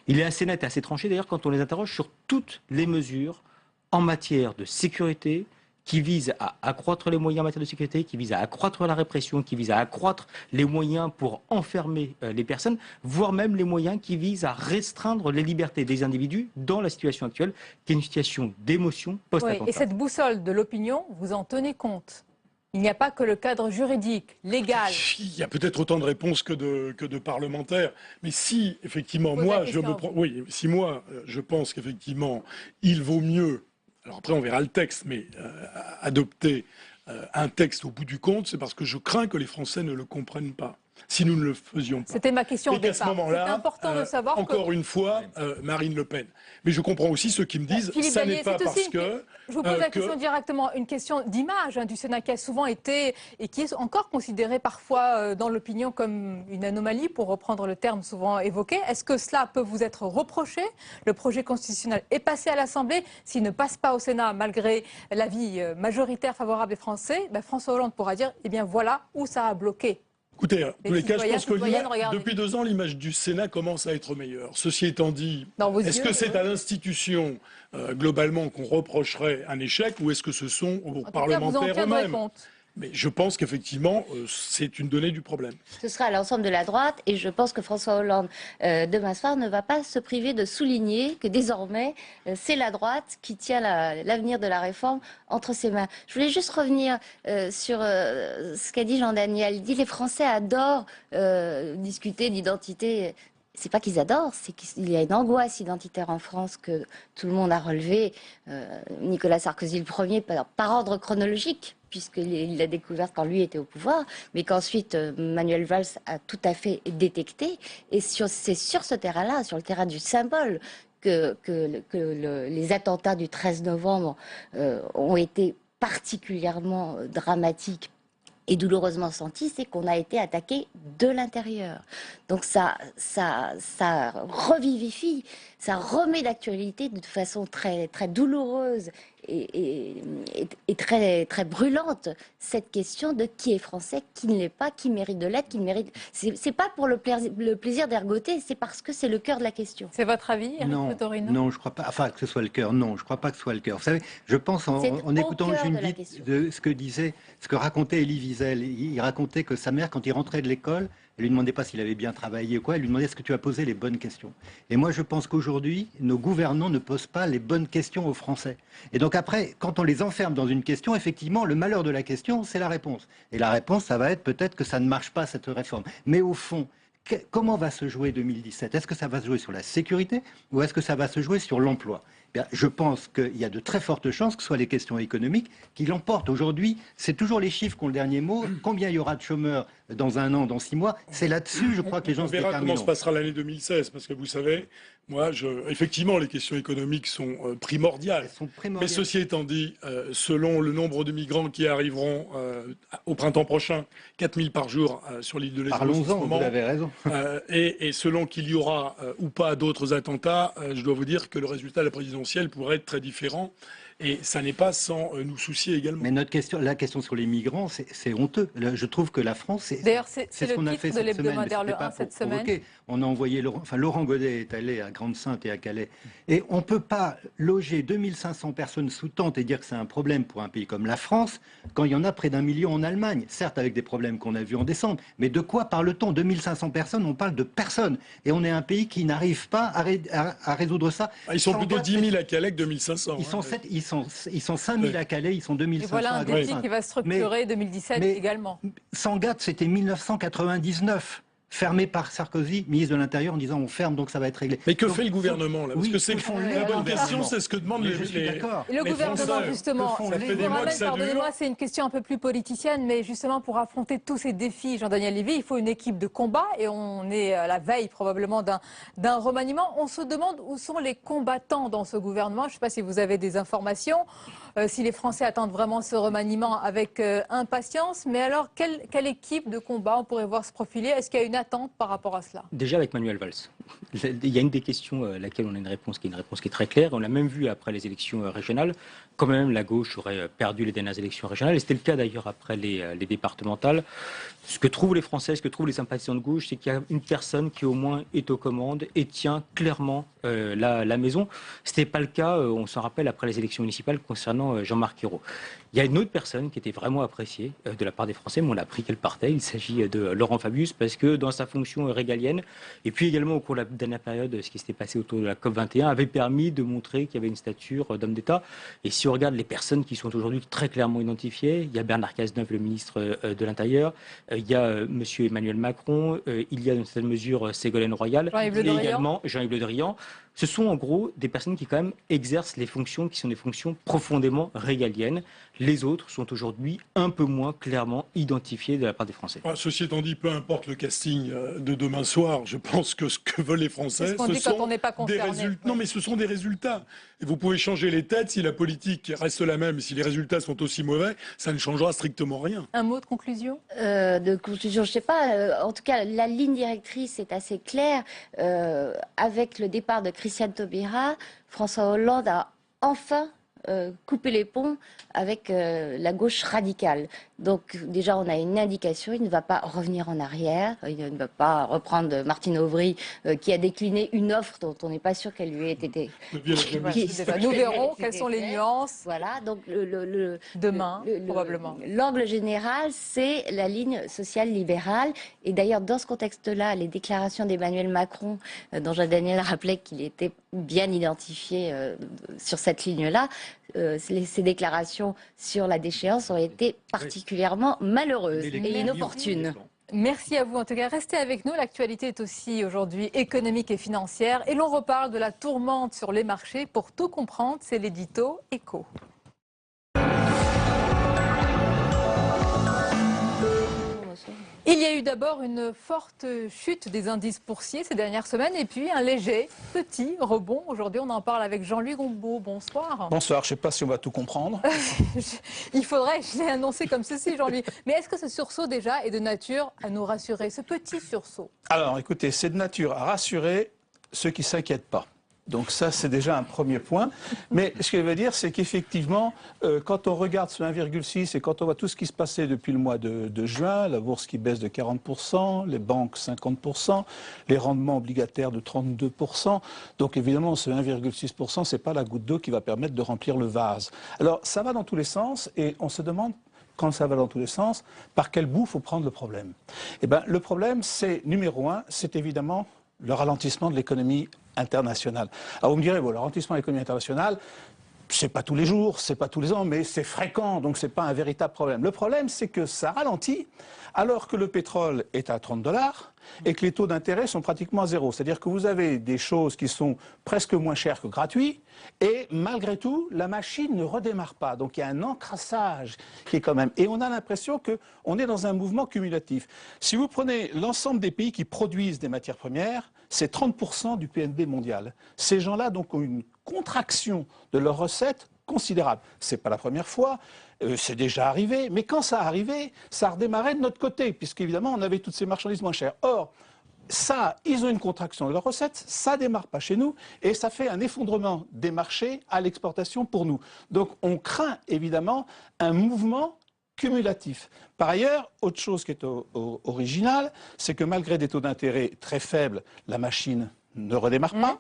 Il est assez net et assez tranché, d'ailleurs, quand on les interroge sur toutes les mesures en matière de sécurité, qui vise à accroître les moyens en matière de sécurité, qui vise à accroître la répression, qui vise à accroître les moyens pour enfermer les personnes, voire même les moyens qui visent à restreindre les libertés des individus dans la situation actuelle, qui est une situation d'émotion post-attentat. Oui, et cette boussole de l'opinion, vous en tenez compte? Il n'y a pas que le cadre juridique, légal. Il y a peut-être autant de réponses que de parlementaires. Mais si, effectivement, moi, je pense qu'effectivement, il vaut mieux, alors après on verra le texte, mais adopter un texte au bout du compte, c'est parce que je crains que les Français ne le comprennent pas. Si nous ne le faisions pas. C'était ma question au départ. C'est important de savoir encore une fois, Marine Le Pen. Mais je comprends aussi ceux qui me disent ça n'est pas parce que... Je vous pose la question directement, une question d'image du Sénat qui a souvent été et qui est encore considérée parfois dans l'opinion comme une anomalie, pour reprendre le terme souvent évoqué. Est-ce que cela peut vous être reproché? Le projet constitutionnel est passé à l'Assemblée. S'il ne passe pas au Sénat, malgré l'avis majoritaire favorable des Français, François Hollande pourra dire, eh bien voilà où ça a bloqué. Écoutez, en tous les cas, je pense que depuis 2 ans, l'image du Sénat commence à être meilleure. Ceci étant dit, est-ce que c'est à l'institution, globalement, qu'on reprocherait un échec, ou est-ce que ce sont aux parlementaires eux-mêmes? Mais je pense qu'effectivement, c'est une donnée du problème. Ce sera à l'ensemble de la droite, et je pense que François Hollande, demain soir, ne va pas se priver de souligner que désormais, c'est la droite qui tient l'avenir de la réforme entre ses mains. Je voulais juste revenir sur ce qu'a dit Jean-Daniel. Il dit les Français adorent discuter d'identité. C'est pas qu'ils adorent, c'est qu'il y a une angoisse identitaire en France que tout le monde a relevée. Nicolas Sarkozy le premier, par ordre chronologique, puisqu'il l'a découvert quand lui était au pouvoir, mais qu'ensuite Manuel Valls a tout à fait détecté. Et c'est sur ce terrain-là, sur le terrain du symbole, que les attentats du 13 novembre ont été particulièrement dramatiques et douloureusement sentis, c'est qu'on a été attaqué de l'intérieur. Donc ça revivifie, ça remet d'actualité de façon très, très douloureuse et très, très brûlante cette question de qui est français, qui ne l'est pas, qui mérite de l'être, qui mérite... C'est pas pour le plaisir d'ergoter, c'est parce que c'est le cœur de la question. C'est votre avis, Éric Pettorino? Non, je crois pas. Enfin, que ce soit le cœur, non, je crois pas que ce soit le cœur. Vous savez, je pense en écoutant Judith de ce que racontait Elie Wiesel. Il racontait que sa mère, quand il rentrait de l'école, elle lui demandait pas s'il avait bien travaillé ou quoi, elle lui demandait est-ce que tu as posé les bonnes questions. Et moi, je pense qu'aujourd'hui, nos gouvernants ne posent pas les bonnes questions aux Français. Et donc, après, quand on les enferme dans une question, effectivement, le malheur de la question, c'est la réponse. Et la réponse, ça va être peut-être que ça ne marche pas, cette réforme. Mais au fond, comment va se jouer 2017 ? Est-ce que ça va se jouer sur la sécurité ou est-ce que ça va se jouer sur l'emploi ? Bien, je pense qu'il y a de très fortes chances que ce soit les questions économiques qui l'emportent. Aujourd'hui, c'est toujours les chiffres qui ont le dernier mot. Combien il y aura de chômeurs dans 1 an, dans 6 mois ? C'est là-dessus, je crois, que les gens se déterminent. On verra comment se passera l'année 2016, parce que vous savez, moi, effectivement, les questions économiques sont primordiales. Mais ceci étant dit, selon le nombre de migrants qui arriveront au printemps prochain, 4000 par jour sur l'île de Lesbos. Parlons-en, vous avez raison. Et selon qu'il y aura ou pas d'autres attentats, je dois vous dire que le résultat de la présidentielle pourrait être très différent. Et ça n'est pas sans nous soucier également. Mais la question sur les migrants, c'est honteux. Je trouve que la France, d'ailleurs, c'est ce qu'on a fait de l'hebdomadaire Le 1 cette semaine. On a envoyé Laurent Godet est allé à Grande-Synthe et à Calais. Et on ne peut pas loger 2500 personnes sous tente et dire que c'est un problème pour un pays comme la France, quand il y en a près d'1 million en Allemagne. Certes, avec des problèmes qu'on a vus en décembre. Mais de quoi parle-t-on ? 2500 personnes, on parle de personnes. Et on est un pays qui n'arrive pas à résoudre ça. Ils sont plutôt 10 000 à Calais que 2500. Ils sont 5 000 à Calais, ils sont 2500 et voilà un défi qui va structurer 2017 également. Sangatte, c'était 1999. Fermé par Sarkozy, ministre de l'Intérieur, en disant on ferme, donc ça va être réglé. Mais que fait le gouvernement là ? Parce que c'est la bonne question, c'est ce que demandent les Et le gouvernement, justement, pardonnez-moi, c'est une question un peu plus politicienne, mais justement pour affronter tous ces défis, Jean-Daniel Lévy, il faut une équipe de combat et on est à la veille probablement d'un remaniement. On se demande où sont les combattants dans ce gouvernement. Je ne sais pas si vous avez des informations, si les Français attendent vraiment ce remaniement avec impatience, mais alors quelle équipe de combat on pourrait voir se profiler ? Est-ce qu'il y a une attente par rapport à cela ? Déjà avec Manuel Valls. Il y a une des questions à laquelle on a une réponse qui est très claire. On l'a même vu après les élections régionales. Quand même, la gauche aurait perdu les dernières élections régionales. Et c'était le cas d'ailleurs après les départementales. Ce que trouvent les Français, ce que trouvent les sympathisants de gauche, c'est qu'il y a une personne qui au moins est aux commandes et tient clairement la maison. Ce n'était pas le cas, on s'en rappelle, après les élections municipales concernant Jean-Marc Ayrault. Il y a une autre personne qui était vraiment appréciée de la part des Français, mais on a appris qu'elle partait. Il s'agit de Laurent Fabius, parce que dans sa fonction régalienne, et puis également au cours de la dernière période, ce qui s'était passé autour de la COP21 avait permis de montrer qu'il y avait une stature d'homme d'État. Et si on regarde les personnes qui sont aujourd'hui très clairement identifiées, il y a Bernard Cazeneuve, le ministre de l'Intérieur, il y a M. Emmanuel Macron, il y a dans une certaine mesure Ségolène Royal, et également Jean-Yves Le Drian. Ce sont en gros des personnes qui quand même exercent les fonctions qui sont des fonctions profondément régaliennes. Les autres sont aujourd'hui un peu moins clairement identifiés de la part des Français. Ceci étant dit, peu importe le casting de demain soir, je pense que ce que veulent les Français, ce sont des résultats. Non, mais ce sont des résultats. Et vous pouvez changer les têtes si la politique reste la même, si les résultats sont aussi mauvais, ça ne changera strictement rien. Un mot de conclusion ? Je ne sais pas. En tout cas, la ligne directrice est assez claire. Avec le départ de Christiane Taubira, François Hollande a enfin couper les ponts avec la gauche radicale. Donc déjà, on a une indication, il ne va pas revenir en arrière, il ne va pas reprendre Martine Aubry qui a décliné une offre dont on n'est pas sûr qu'elle lui ait été... Nous verrons quelles sont les nuances. Voilà, donc demain, probablement. L'angle général, c'est la ligne sociale libérale. Et d'ailleurs, dans ce contexte-là, les déclarations d'Emmanuel Macron, dont Jean-Daniel rappelait qu'il était bien identifié sur cette ligne-là, ces déclarations sur la déchéance ont été particulièrement malheureuses et inopportunes. Merci à vous. En tout cas, restez avec nous. L'actualité est aussi aujourd'hui économique et financière. Et l'on reparle de la tourmente sur les marchés. Pour tout comprendre, c'est l'édito Éco. Il y a eu d'abord une forte chute des indices boursiers ces dernières semaines et puis un léger, petit rebond. Aujourd'hui, on en parle avec Jean-Louis Gombaud. Bonsoir. Bonsoir, je ne sais pas si on va tout comprendre. Il faudrait, je l'ai annoncé comme ceci, Jean-Louis. Mais est-ce que ce sursaut déjà est de nature à nous rassurer, ce petit sursaut? Alors écoutez, c'est de nature à rassurer ceux qui ne s'inquiètent pas. Donc ça, c'est déjà un premier point. Mais ce que je veux dire, c'est qu'effectivement, quand on regarde ce 1,6 et quand on voit tout ce qui se passait depuis le mois de juin, la bourse qui baisse de 40%, les banques 50%, les rendements obligataires de 32%, donc évidemment, ce 1,6%, ce n'est pas la goutte d'eau qui va permettre de remplir le vase. Alors, ça va dans tous les sens et on se demande, quand ça va dans tous les sens, par quel bout il faut prendre le problème. Eh bien, le problème, c'est, numéro un, c'est évidemment le ralentissement de l'économie internationale. Alors vous me direz, bon, le ralentissement de l'économie internationale, c'est pas tous les jours, c'est pas tous les ans, mais c'est fréquent, donc c'est pas un véritable problème. Le problème, c'est que ça ralentit alors que le pétrole est à 30 $ et que les taux d'intérêt sont pratiquement à zéro. C'est-à-dire que vous avez des choses qui sont presque moins chères que gratuites et malgré tout, la machine ne redémarre pas. Donc il y a un encrassage qui est quand même... Et on a l'impression qu'on est dans un mouvement cumulatif. Si vous prenez l'ensemble des pays qui produisent des matières premières, c'est 30% du PNB mondial. Ces gens-là donc ont une contraction de leurs recettes considérable. Ce n'est pas la première fois, c'est déjà arrivé, mais quand ça arrivait, ça redémarrait de notre côté, puisqu'évidemment on avait toutes ces marchandises moins chères. Or, ça, ils ont une contraction de leurs recettes, ça ne démarre pas chez nous, et ça fait un effondrement des marchés à l'exportation pour nous. Donc on craint évidemment un mouvement cumulatif. Par ailleurs, autre chose qui est originale, c'est que malgré des taux d'intérêt très faibles, la machine ne redémarre pas.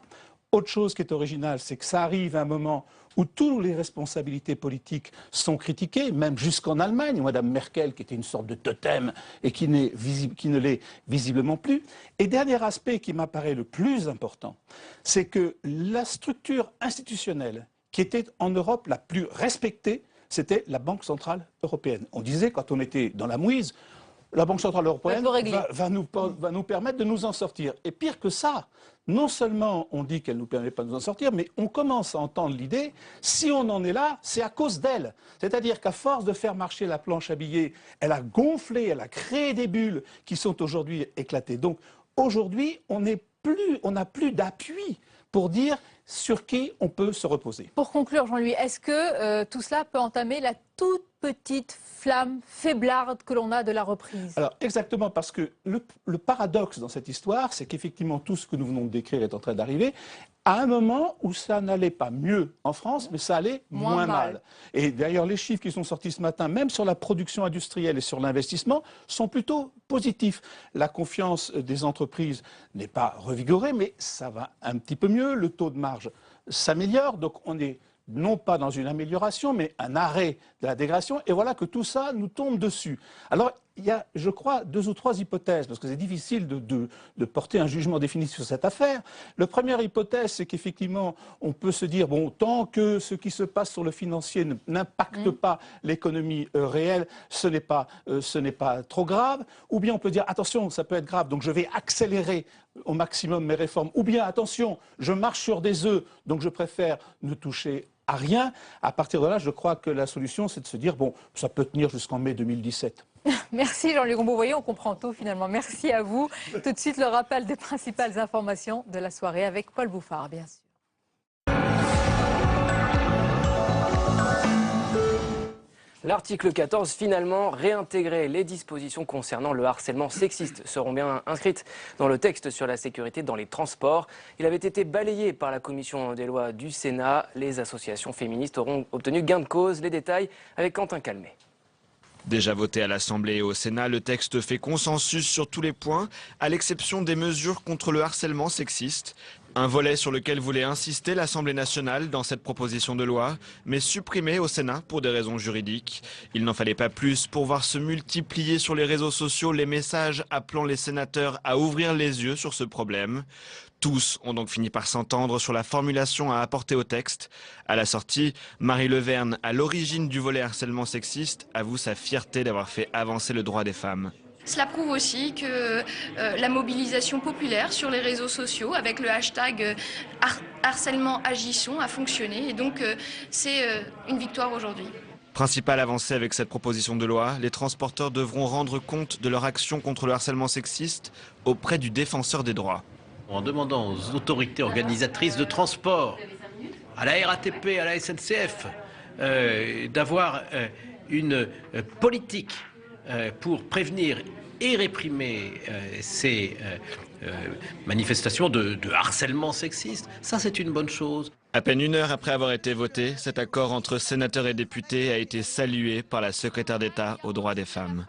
Autre chose qui est originale, c'est que ça arrive à un moment où toutes les responsabilités politiques sont critiquées, même jusqu'en Allemagne, où Mme Merkel, qui était une sorte de totem et qui ne l'est visiblement plus. Et dernier aspect qui m'apparaît le plus important, c'est que la structure institutionnelle qui était en Europe la plus respectée, c'était la Banque Centrale Européenne. On disait, quand on était dans la mouise, la Banque Centrale Européenne va nous permettre de nous en sortir. Et pire que ça, non seulement on dit qu'elle ne nous permet pas de nous en sortir, mais on commence à entendre l'idée, si on en est là, c'est à cause d'elle. C'est-à-dire qu'à force de faire marcher la planche à billets, elle a gonflé, elle a créé des bulles qui sont aujourd'hui éclatées. Donc aujourd'hui, on n'a plus d'appui pour dire sur qui on peut se reposer. Pour conclure, Jean-Louis, est-ce que tout cela peut entamer la toute petite flamme faiblarde que l'on a de la reprise? Alors exactement, parce que le paradoxe dans cette histoire, c'est qu'effectivement tout ce que nous venons de décrire est en train d'arriver à un moment où ça n'allait pas mieux en France, mais ça allait moins mal. Et d'ailleurs, les chiffres qui sont sortis ce matin, même sur la production industrielle et sur l'investissement, sont plutôt positifs. La confiance des entreprises n'est pas revigorée, mais ça va un petit peu mieux. Le taux de marge s'améliore, donc on est non pas dans une amélioration, mais un arrêt de la dégradation. Et voilà que tout ça nous tombe dessus. Alors, il y a, je crois, 2 ou 3 hypothèses, parce que c'est difficile de porter un jugement définitif sur cette affaire. La première hypothèse, c'est qu'effectivement, on peut se dire, bon, tant que ce qui se passe sur le financier n'impacte pas l'économie réelle, ce n'est pas trop grave. Ou bien on peut dire, attention, ça peut être grave, donc je vais accélérer au maximum mes réformes. Ou bien, attention, je marche sur des œufs, donc je préfère ne toucher à rien. À partir de là, je crois que la solution, c'est de se dire, bon, ça peut tenir jusqu'en mai 2017. Merci Jean-Luc Rombaud. Vous voyez, on comprend tout finalement. Merci à vous. Tout de suite, le rappel des principales informations de la soirée avec Paul Bouffard, bien sûr. L'article 14, finalement, réintégrer les dispositions concernant le harcèlement sexiste seront bien inscrites dans le texte sur la sécurité dans les transports. Il avait été balayé par la commission des lois du Sénat. Les associations féministes auront obtenu gain de cause. Les détails avec Quentin Calmet. Déjà voté à l'Assemblée et au Sénat, le texte fait consensus sur tous les points, à l'exception des mesures contre le harcèlement sexiste. Un volet sur lequel voulait insister l'Assemblée nationale dans cette proposition de loi, mais supprimé au Sénat pour des raisons juridiques. Il n'en fallait pas plus pour voir se multiplier sur les réseaux sociaux les messages appelant les sénateurs à ouvrir les yeux sur ce problème. Tous ont donc fini par s'entendre sur la formulation à apporter au texte. À la sortie, Marie Le Verne, à l'origine du volet harcèlement sexiste, avoue sa fierté d'avoir fait avancer le droit des femmes. Cela prouve aussi que la mobilisation populaire sur les réseaux sociaux avec le hashtag harcèlement agissons a fonctionné et donc c'est une victoire aujourd'hui. Principale avancée avec cette proposition de loi, les transporteurs devront rendre compte de leur action contre le harcèlement sexiste auprès du défenseur des droits. En demandant aux autorités organisatrices de transport, à la RATP, à la SNCF, d'avoir une politique pour prévenir et réprimer ces manifestations de harcèlement sexiste. Ça, c'est une bonne chose. À peine 1 heure après avoir été voté, cet accord entre sénateurs et députés a été salué par la secrétaire d'État aux droits des femmes.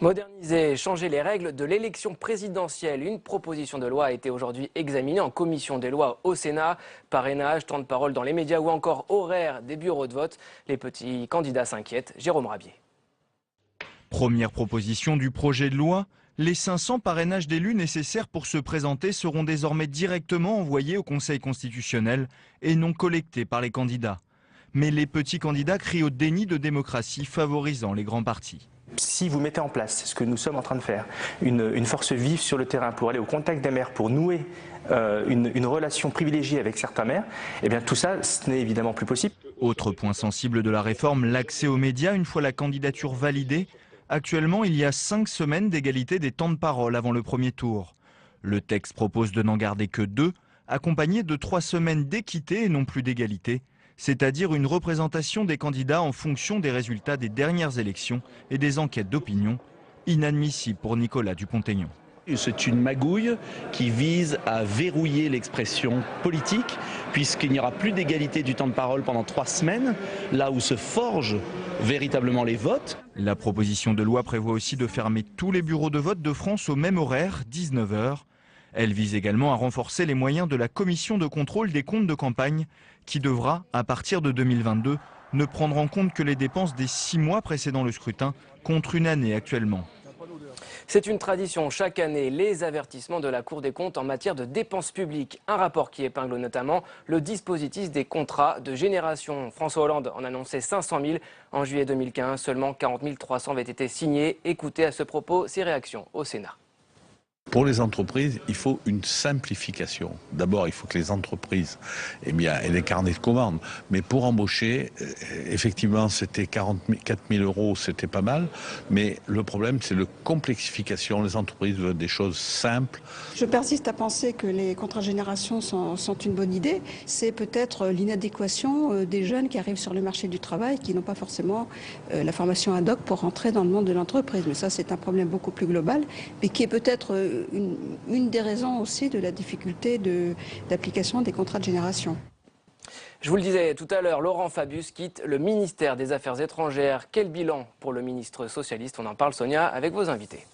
Moderniser, changer les règles de l'élection présidentielle. Une proposition de loi a été aujourd'hui examinée en commission des lois au Sénat. Parrainage, temps de parole dans les médias ou encore horaire des bureaux de vote. Les petits candidats s'inquiètent. Jérôme Rabier. Première proposition du projet de loi, les 500 parrainages d'élus nécessaires pour se présenter seront désormais directement envoyés au Conseil constitutionnel et non collectés par les candidats. Mais les petits candidats crient au déni de démocratie favorisant les grands partis. Si vous mettez en place ce que nous sommes en train de faire, une force vive sur le terrain pour aller au contact des maires, pour nouer une relation privilégiée avec certains maires, eh bien tout ça, ce n'est évidemment plus possible. Autre point sensible de la réforme, l'accès aux médias une fois la candidature validée. Actuellement, il y a 5 semaines d'égalité des temps de parole avant le premier tour. Le texte propose de n'en garder que 2, accompagnés de 3 semaines d'équité et non plus d'égalité, c'est-à-dire une représentation des candidats en fonction des résultats des dernières élections et des enquêtes d'opinion, inadmissible pour Nicolas Dupont-Aignan. C'est une magouille qui vise à verrouiller l'expression politique, puisqu'il n'y aura plus d'égalité du temps de parole pendant 3 semaines, là où se forgent véritablement les votes. La proposition de loi prévoit aussi de fermer tous les bureaux de vote de France au même horaire, 19 h. Elle vise également à renforcer les moyens de la commission de contrôle des comptes de campagne, qui devra, à partir de 2022, ne prendre en compte que les dépenses des 6 mois précédant le scrutin, contre une année actuellement. C'est une tradition chaque année, les avertissements de la Cour des comptes en matière de dépenses publiques. Un rapport qui épingle notamment le dispositif des contrats de génération. François Hollande en annonçait 500 000 en juillet 2015. Seulement 40 300 avaient été signés. Écoutez à ce propos ses réactions au Sénat. Pour les entreprises, il faut une simplification. D'abord, il faut que les entreprises aient des carnets de commandes. Mais pour embaucher, effectivement, c'était 4 000 €, c'était pas mal. Mais le problème, c'est la complexification. Les entreprises veulent des choses simples. Je persiste à penser que les contrats de génération sont une bonne idée. C'est peut-être l'inadéquation des jeunes qui arrivent sur le marché du travail, qui n'ont pas forcément la formation ad hoc pour rentrer dans le monde de l'entreprise. Mais ça, c'est un problème beaucoup plus global, mais qui est peut-être une des raisons aussi de la difficulté d'application des contrats de génération. Je vous le disais tout à l'heure, Laurent Fabius quitte le ministère des Affaires étrangères. Quel bilan pour le ministre socialiste? On en parle, Sonia, avec vos invités.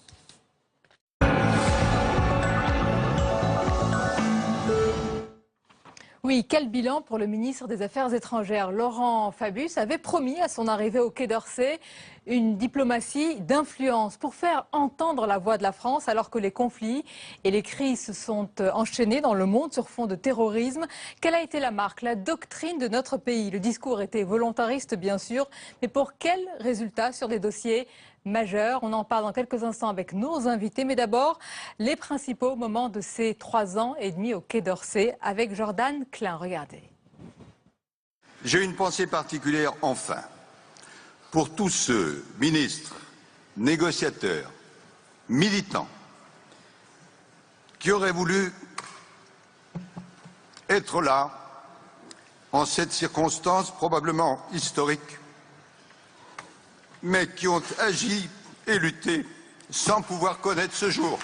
Oui, quel bilan pour le ministre des Affaires étrangères? Laurent Fabius avait promis à son arrivée au Quai d'Orsay une diplomatie d'influence pour faire entendre la voix de la France alors que les conflits et les crises se sont enchaînés dans le monde sur fond de terrorisme. Quelle a été la marque, la doctrine de notre pays? Le discours était volontariste bien sûr, mais pour quels résultats sur des dossiers majeurs? On en parle dans quelques instants avec nos invités, mais d'abord les principaux moments de ces 3 ans et demi au Quai d'Orsay avec Jordan Klein. Regardez. J'ai une pensée particulière enfin pour tous ceux, ministres, négociateurs, militants, qui auraient voulu être là en cette circonstance probablement historique, mais qui ont agi et lutté sans pouvoir connaître ce jour.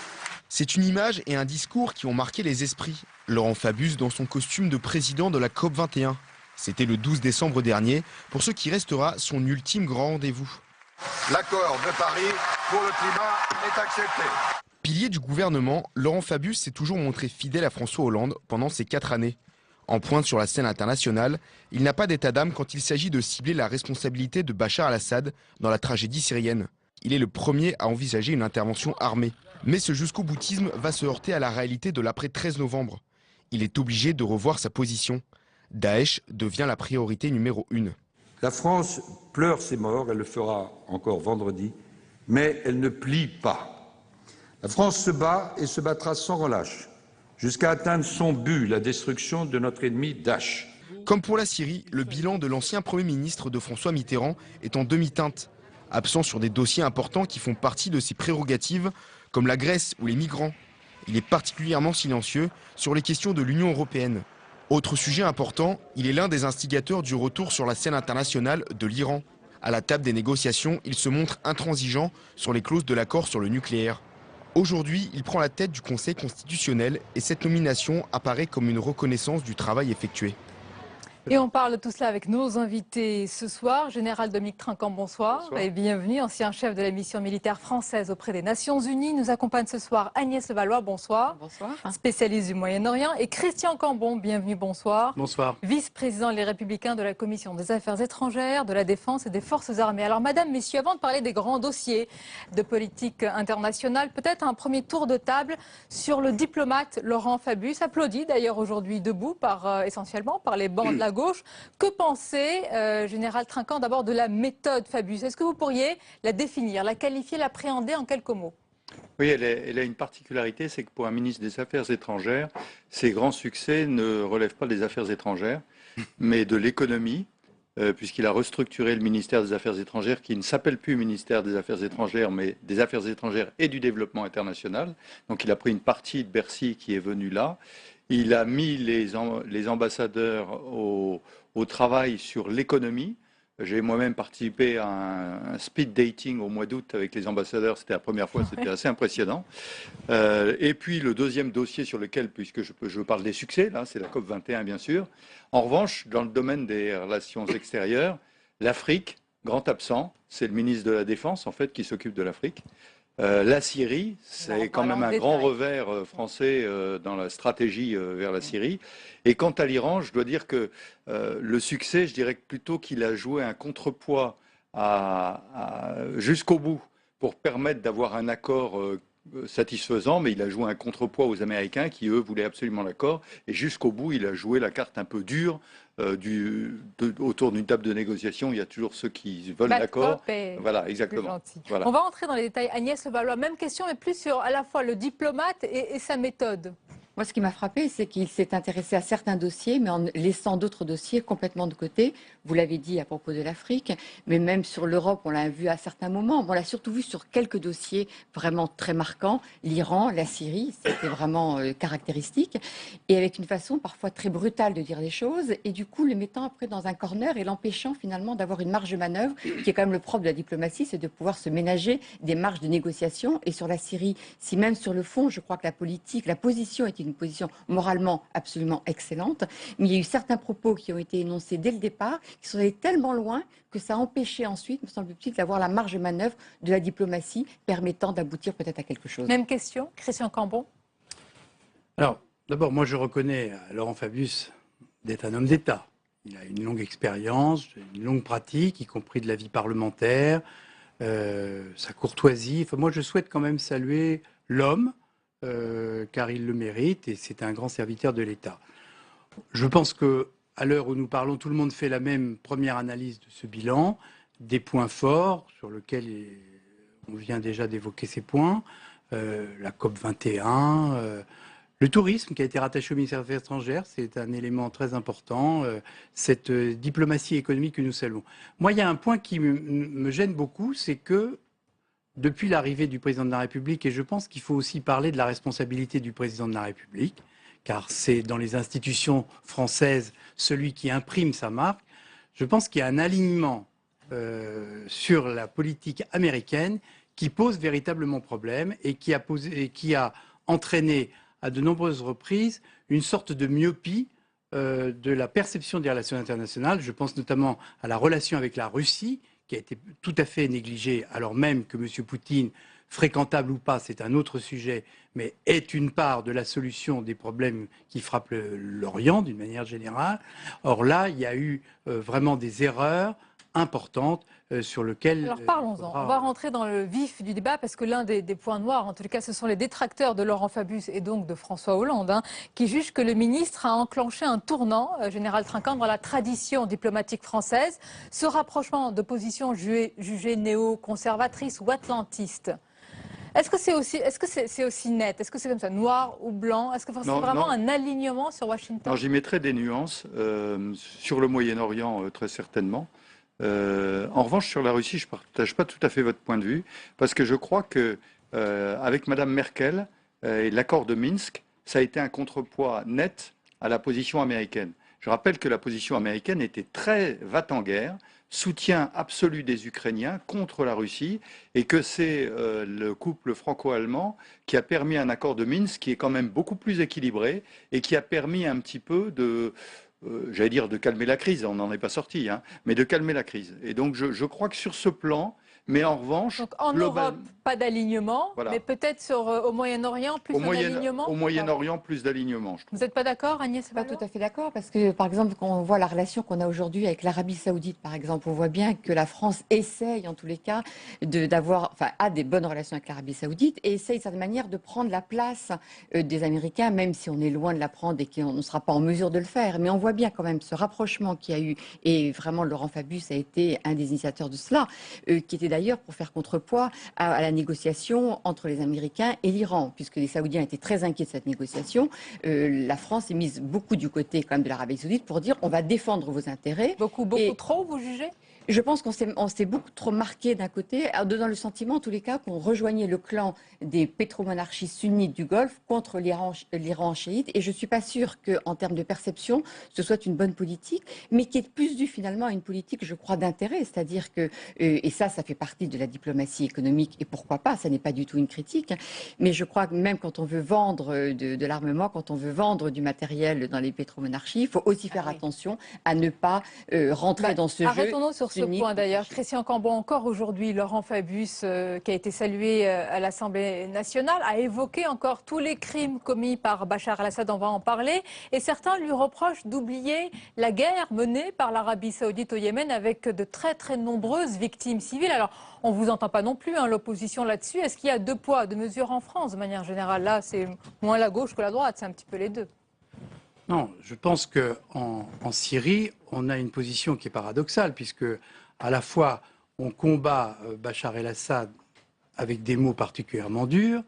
C'est une image et un discours qui ont marqué les esprits. Laurent Fabius dans son costume de président de la COP21. C'était le 12 décembre dernier, pour ce qui restera son ultime grand rendez-vous. L'accord de Paris pour le climat est accepté. Pilier du gouvernement, Laurent Fabius s'est toujours montré fidèle à François Hollande pendant ces 4 années. En pointe sur la scène internationale, il n'a pas d'état d'âme quand il s'agit de cibler la responsabilité de Bachar al-Assad dans la tragédie syrienne. Il est le premier à envisager une intervention armée. Mais ce jusqu'au boutisme va se heurter à la réalité de l'après 13 novembre. Il est obligé de revoir sa position. Daesh devient la priorité numéro 1. La France pleure ses morts, elle le fera encore vendredi, mais elle ne plie pas. La France se bat et se battra sans relâche, jusqu'à atteindre son but, la destruction de notre ennemi Daesh. Comme pour la Syrie, le bilan de l'ancien Premier ministre de François Mitterrand est en demi-teinte. Absent sur des dossiers importants qui font partie de ses prérogatives, comme la Grèce ou les migrants. Il est particulièrement silencieux sur les questions de l'Union européenne. Autre sujet important, il est l'un des instigateurs du retour sur la scène internationale de l'Iran. À la table des négociations, il se montre intransigeant sur les clauses de l'accord sur le nucléaire. Aujourd'hui, il prend la tête du Conseil constitutionnel et cette nomination apparaît comme une reconnaissance du travail effectué. Et on parle de tout cela avec nos invités ce soir. Général Dominique Trinquant, bonsoir. Bonsoir. Et bienvenue, ancien chef de la mission militaire française auprès des Nations Unies. Nous accompagne ce soir Agnès Levallois, bonsoir. Bonsoir. Spécialiste du Moyen-Orient. Et Christian Cambon, bienvenue, bonsoir. Bonsoir. Vice-président Les Républicains de la Commission des Affaires étrangères, de la Défense et des Forces armées. Alors madame, messieurs, avant de parler des grands dossiers de politique internationale, peut-être un premier tour de table sur le diplomate Laurent Fabius, applaudi d'ailleurs aujourd'hui debout essentiellement par les bancs de la gauche. Que penser, Général Trinquant, d'abord de la méthode Fabius? Est-ce que vous pourriez la définir, la qualifier, l'appréhender en quelques mots? Oui, elle a une particularité, c'est que pour un ministre des Affaires étrangères, ses grands succès ne relèvent pas des affaires étrangères, mais de l'économie, puisqu'il a restructuré le ministère des Affaires étrangères, qui ne s'appelle plus ministère des Affaires étrangères, mais des Affaires étrangères et du développement international. Donc il a pris une partie de Bercy qui est venue là. Il a mis les ambassadeurs au travail sur l'économie. J'ai moi-même participé à un speed dating au mois d'août avec les ambassadeurs. C'était la première fois, c'était assez impressionnant. Et puis le deuxième dossier sur lequel, puisque je parle des succès, là, c'est la COP21 bien sûr. En revanche, dans le domaine des relations extérieures, l'Afrique, grand absent, c'est le ministre de la Défense en fait qui s'occupe de l'Afrique. La Syrie, c'est quand même un grand revers français dans la stratégie vers la Syrie. Et quant à l'Iran, je dois dire que le succès, je dirais plutôt qu'il a joué un contrepoids jusqu'au bout pour permettre d'avoir un accord satisfaisant, mais il a joué un contrepoids aux Américains qui, eux, voulaient absolument l'accord. Et jusqu'au bout, il a joué la carte un peu dure. Autour d'une table de négociation, il y a toujours ceux qui veulent l'accord. Voilà, exactement. Voilà. On va entrer dans les détails. Agnès Levallois, même question, mais plus sur à la fois le diplomate et sa méthode. Moi, ce qui m'a frappé, c'est qu'il s'est intéressé à certains dossiers, mais en laissant d'autres dossiers complètement de côté. Vous l'avez dit à propos de l'Afrique, mais même sur l'Europe, on l'a vu à certains moments. On l'a surtout vu sur quelques dossiers vraiment très marquants. L'Iran, la Syrie, c'était vraiment caractéristique. Et avec une façon parfois très brutale de dire les choses, et du coup, le mettant après dans un corner et l'empêchant finalement d'avoir une marge de manœuvre, qui est quand même le propre de la diplomatie, c'est de pouvoir se ménager des marges de négociation. Et sur la Syrie, si même sur le fond, je crois que la position était une position moralement absolument excellente, mais il y a eu certains propos qui ont été énoncés dès le départ, qui sont allés tellement loin que ça a empêché ensuite, me semble-t-il, d'avoir la marge de manœuvre de la diplomatie permettant d'aboutir peut-être à quelque chose. Même question, Christian Cambon. Alors, d'abord, moi je reconnais à Laurent Fabius d'être un homme d'État. Il a une longue expérience, une longue pratique, y compris de la vie parlementaire, sa courtoisie. Enfin, moi je souhaite quand même saluer l'homme, car il le mérite et c'est un grand serviteur de l'État. Je pense qu'à l'heure où nous parlons, tout le monde fait la même première analyse de ce bilan, des points forts sur lesquels on vient déjà d'évoquer ces points, la COP21, le tourisme qui a été rattaché au ministère des Affaires étrangères, c'est un élément très important, cette diplomatie économique que nous saluons. Moi, il y a un point qui me gêne beaucoup, c'est que depuis l'arrivée du président de la République, et je pense qu'il faut aussi parler de la responsabilité du président de la République, car c'est dans les institutions françaises celui qui imprime sa marque, je pense qu'il y a un alignement sur la politique américaine qui pose véritablement problème et qui a entraîné à de nombreuses reprises une sorte de myopie de la perception des relations internationales. Je pense notamment à la relation avec la Russie, qui a été tout à fait négligée, alors même que M. Poutine, fréquentable ou pas, c'est un autre sujet, mais est une part de la solution des problèmes qui frappent l'Orient d'une manière générale. Or là, il y a eu vraiment des erreurs importantes sur lesquelles... Alors parlons-en, on va rentrer dans le vif du débat parce que l'un des points noirs, en tout cas ce sont les détracteurs de Laurent Fabius et donc de François Hollande, qui jugent que le ministre a enclenché un tournant, Général Trinquant, dans la tradition diplomatique française, ce rapprochement de positions jugées néo-conservatrices ou atlantistes. Est-ce que c'est aussi net? Est-ce que c'est comme ça, noir ou blanc? Est-ce que c'est vraiment un alignement sur Washington? J'y mettrai des nuances. Sur le Moyen-Orient, très certainement. En revanche, sur la Russie, je ne partage pas tout à fait votre point de vue, parce que je crois que avec Mme Merkel et l'accord de Minsk, ça a été un contrepoids net à la position américaine. Je rappelle que la position américaine était très va-t-en-guerre, soutien absolu des Ukrainiens contre la Russie, et que c'est le couple franco-allemand qui a permis un accord de Minsk qui est quand même beaucoup plus équilibré et qui a permis un petit peu de... j'allais dire de calmer la crise, on n'en est pas sorti, hein, mais de calmer la crise. Et donc je crois que sur ce plan, mais en revanche... Donc en Europe, pas d'alignement, Voilà. mais peut-être au Moyen-Orient, plus d'alignement. Au Moyen-Orient, plus d'alignement, je trouve. Vous n'êtes pas d'accord, Agnès Pas Evalo? tout à fait d'accord, parce que, par exemple, quand on voit la relation qu'on a aujourd'hui avec l'Arabie Saoudite, par exemple, on voit bien que la France essaye, en tous les cas, a des bonnes relations avec l'Arabie Saoudite et essaye, de certaine manière, de prendre la place des Américains, même si on est loin de la prendre et qu'on ne sera pas en mesure de le faire. Mais on voit bien quand même ce rapprochement qu'il y a eu, et vraiment, Laurent Fabius a été un des initiateurs de cela, qui était d'ailleurs pour faire contrepoids à la négociation entre les Américains et l'Iran, puisque les Saoudiens étaient très inquiets de cette négociation. La France est mise beaucoup du côté quand même de l'Arabie Saoudite pour dire on va défendre vos intérêts. Beaucoup trop, vous jugez? Je pense qu'on s'est beaucoup trop marqué d'un côté, en donnant le sentiment, en tous les cas, qu'on rejoignait le clan des pétromonarchies sunnites du Golfe contre l'Iran chiite. Et je ne suis pas sûre qu'en termes de perception, ce soit une bonne politique, mais qui est plus due finalement à une politique, je crois, d'intérêt. C'est-à-dire que, et ça fait partie de la diplomatie économique, et pourquoi pas, ça n'est pas du tout une critique, mais je crois que même quand on veut vendre de l'armement, quand on veut vendre du matériel dans les pétromonarchies, il faut aussi faire attention à ne pas rentrer dans ce jeu. Arrêtons-nous sur ce point d'ailleurs. Christian Cambon, encore aujourd'hui, Laurent Fabius, qui a été salué à l'Assemblée nationale, a évoqué encore tous les crimes commis par Bachar el-Assad, on va en parler, et certains lui reprochent d'oublier la guerre menée par l'Arabie Saoudite au Yémen avec de très très nombreuses victimes civiles. Alors, on ne vous entend pas non plus, l'opposition là-dessus. Est-ce qu'il y a deux poids, deux mesures en France, de manière générale? Là, c'est moins la gauche que la droite, c'est un petit peu les deux. Non, je pense qu'en Syrie, on a une position qui est paradoxale, puisque à la fois on combat Bachar el-Assad avec des mots particulièrement durs,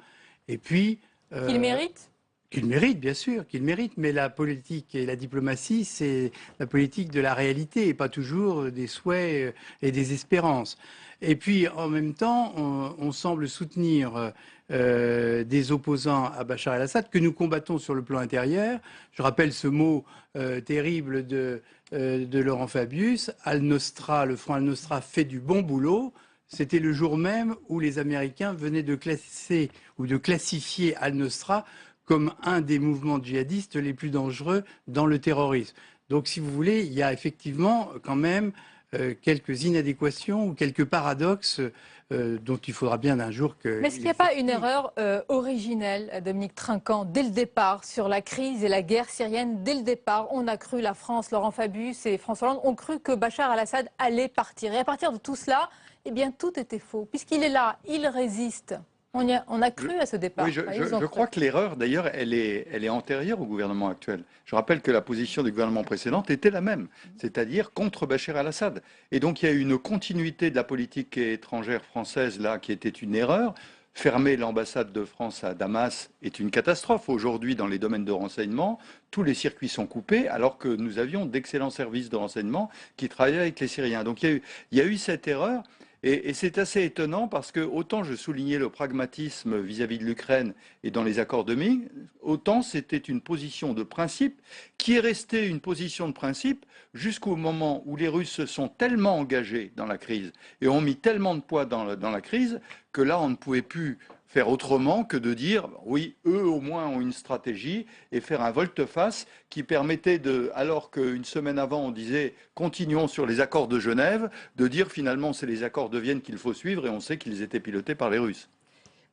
et puis... Qu'il mérite ? Qu'il mérite, bien sûr, qu'il mérite, mais la politique et la diplomatie, c'est la politique de la réalité, et pas toujours des souhaits et des espérances. Et puis, en même temps, on semble soutenir des opposants à Bachar el-Assad que nous combattons sur le plan intérieur. Je rappelle ce mot terrible de Laurent Fabius, Al-Nosra, le front Al-Nosra fait du bon boulot. C'était le jour même où les Américains venaient de classer ou de classifier Al-Nosra comme un des mouvements djihadistes les plus dangereux dans le terrorisme. Donc, si vous voulez, il y a effectivement quand même quelques inadéquations ou quelques paradoxes dont il faudra bien un jour que... Mais est-ce qu'il n'y a pas une erreur originelle, Dominique Trinquant, dès le départ, sur la crise et la guerre syrienne? Dès le départ, on a cru, la France, Laurent Fabius et François Hollande ont cru que Bachar el-Assad allait partir. Et à partir de tout cela, eh bien, tout était faux. Puisqu'il est là, il résiste. On a cru à ce départ. Oui, je crois que l'erreur, d'ailleurs, elle est antérieure au gouvernement actuel. Je rappelle que la position du gouvernement précédent était la même, c'est-à-dire contre Bachar el-Assad. Et donc, il y a eu une continuité de la politique étrangère française, là, qui était une erreur. Fermer l'ambassade de France à Damas est une catastrophe. Aujourd'hui, dans les domaines de renseignement, tous les circuits sont coupés, alors que nous avions d'excellents services de renseignement qui travaillaient avec les Syriens. Donc, il y a eu cette erreur. Et c'est assez étonnant parce que autant je soulignais le pragmatisme vis-à-vis de l'Ukraine et dans les accords de Minsk, autant c'était une position de principe qui est restée une position de principe jusqu'au moment où les Russes se sont tellement engagés dans la crise et ont mis tellement de poids dans la crise que là on ne pouvait plus faire autrement que de dire, oui, eux au moins ont une stratégie et faire un volte-face qui permettait alors qu'une semaine avant on disait continuons sur les accords de Genève, de dire finalement c'est les accords de Vienne qu'il faut suivre et on sait qu'ils étaient pilotés par les Russes.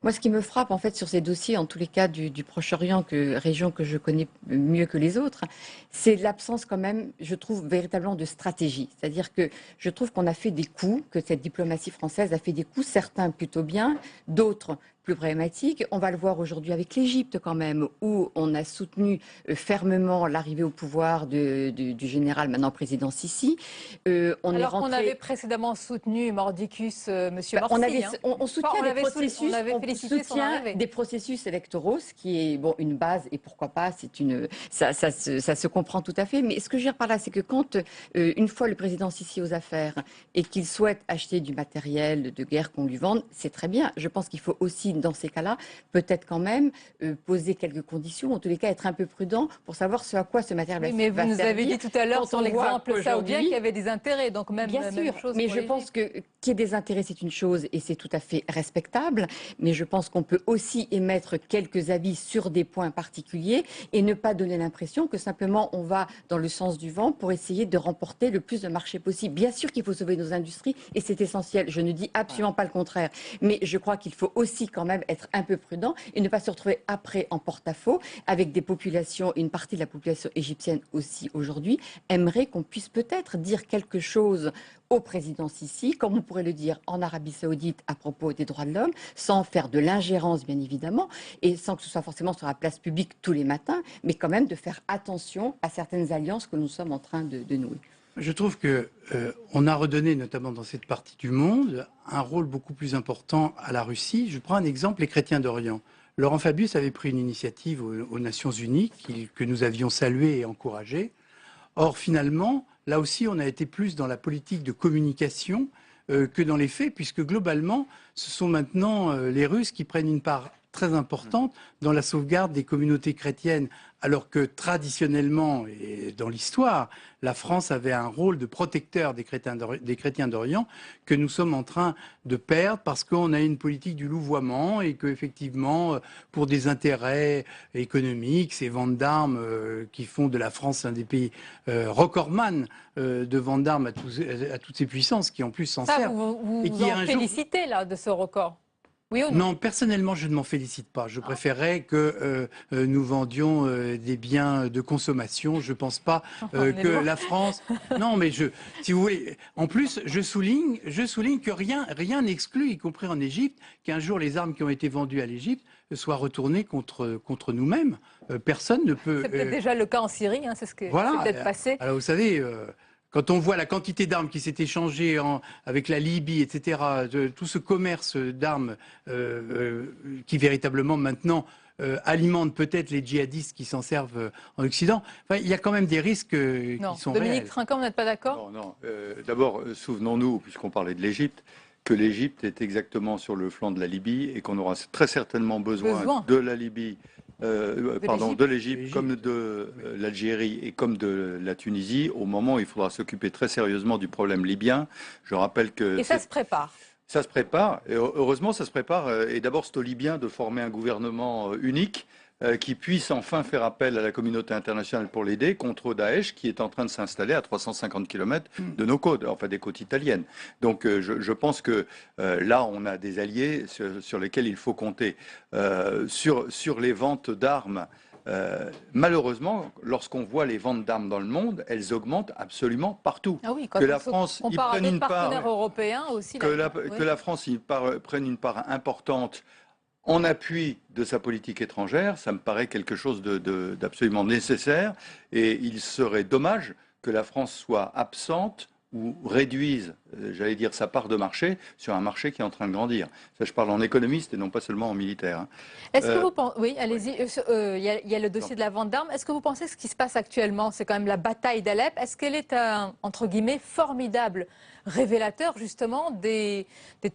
Moi, ce qui me frappe, en fait, sur ces dossiers, en tous les cas du Proche-Orient, région que je connais mieux que les autres, c'est l'absence quand même, je trouve, véritablement de stratégie. C'est-à-dire que je trouve qu'on a fait des coups, que cette diplomatie française a fait des coups, certains plutôt bien, d'autres plus problématiques. On va le voir aujourd'hui avec l'Égypte quand même, où on a soutenu fermement l'arrivée au pouvoir du général, maintenant président Sisi. Alors qu'on avait précédemment soutenu Mordicus, Monsieur Morsi. On soutient des processus, des processus électoraux, ce qui est une base, et pourquoi pas, ça se comprend tout à fait. Mais ce que je veux dire par là, c'est que quand, une fois le président Sisi aux affaires et qu'il souhaite acheter du matériel de guerre qu'on lui vende, c'est très bien. Je pense qu'il faut aussi dans ces cas-là, peut-être quand même poser quelques conditions, en tous les cas être un peu prudent pour savoir ce à quoi ce matériel va servir. Mais vous nous avez dit tout à l'heure sur l'exemple saoudien qu'il y avait des intérêts, donc même bien sûr, même chose mais pour je les pense qu'il y ait des intérêts, c'est une chose et c'est tout à fait respectable, mais je pense qu'on peut aussi émettre quelques avis sur des points particuliers et ne pas donner l'impression que simplement on va dans le sens du vent pour essayer de remporter le plus de marchés possible. Bien sûr qu'il faut sauver nos industries et c'est essentiel, je ne dis absolument pas le contraire, mais je crois qu'il faut aussi quand même être un peu prudent et ne pas se retrouver après en porte-à-faux avec des populations, une partie de la population égyptienne aussi aujourd'hui aimerait qu'on puisse peut-être dire quelque chose au président Sisi, comme on pourrait le dire en Arabie Saoudite à propos des droits de l'homme, sans faire de l'ingérence bien évidemment, et sans que ce soit forcément sur la place publique tous les matins, mais quand même de faire attention à certaines alliances que nous sommes en train de nouer. Je trouve que on a redonné, notamment dans cette partie du monde, un rôle beaucoup plus important à la Russie. Je prends un exemple, les chrétiens d'Orient. Laurent Fabius avait pris une initiative aux Nations Unies que nous avions saluée et encouragée. Or, finalement, là aussi, on a été plus dans la politique de communication que dans les faits, puisque globalement, ce sont maintenant les Russes qui prennent une part très importante dans la sauvegarde des communautés chrétiennes, alors que traditionnellement et dans l'histoire, la France avait un rôle de protecteur des chrétiens d'Orient que nous sommes en train de perdre parce qu'on a une politique du louvoiement et qu'effectivement, pour des intérêts économiques, ces ventes d'armes qui font de la France un des pays recordman de vente d'armes à toutes ces puissances qui en plus s'en servent. Vous en félicitez là de ce record? Oui ou non? Non, personnellement, je ne m'en félicite pas. Je préférerais que nous vendions des biens de consommation. Je ne pense pas que la France... Non, mais si vous voulez... En plus, je souligne que rien n'exclut, y compris en Égypte, qu'un jour les armes qui ont été vendues à l'Égypte soient retournées contre nous-mêmes. Personne ne peut... C'est peut-être déjà le cas en Syrie, hein, c'est ce qui s'est peut-être passé. Alors, vous savez... Quand on voit la quantité d'armes qui s'est échangée avec la Libye, etc., tout ce commerce d'armes qui véritablement maintenant alimente peut-être les djihadistes qui s'en servent en Occident, enfin, il y a quand même des risques qui sont réels. Dominique Trinquant, vous n'êtes pas d'accord? Non. D'abord, souvenons-nous, puisqu'on parlait de l'Égypte, que l'Égypte est exactement sur le flanc de la Libye et qu'on aura très certainement besoin de la Libye. De l'Égypte comme de l'Algérie et comme de la Tunisie au moment où il faudra s'occuper très sérieusement du problème libyen. Je rappelle que... Et ça se prépare. Ça se prépare, et heureusement ça se prépare. Et d'abord c'est aux Libyens de former un gouvernement unique qui puisse enfin faire appel à la communauté internationale pour l'aider contre Daesh qui est en train de s'installer à 350 km de nos côtes, enfin des côtes italiennes. Donc je pense que là on a des alliés sur lesquels il faut compter. Sur les ventes d'armes, malheureusement, lorsqu'on voit les ventes d'armes dans le monde, elles augmentent absolument partout. Ah oui, quand que la France on parle d'autres partenaires européens aussi. Que la France prenne une part importante en appui de sa politique étrangère, ça me paraît quelque chose d'absolument nécessaire et il serait dommage que la France soit absente ou réduise, j'allais dire, sa part de marché sur un marché qui est en train de grandir. Ça, je parle en économiste et non pas seulement en militaire. Hein. Est-ce que vous pensez... Oui, allez-y. Il y a le dossier de la vente d'armes. Est-ce que vous pensez que ce qui se passe actuellement, c'est quand même la bataille d'Alep? Est-ce qu'elle est un, entre guillemets, formidable révélateur, justement, des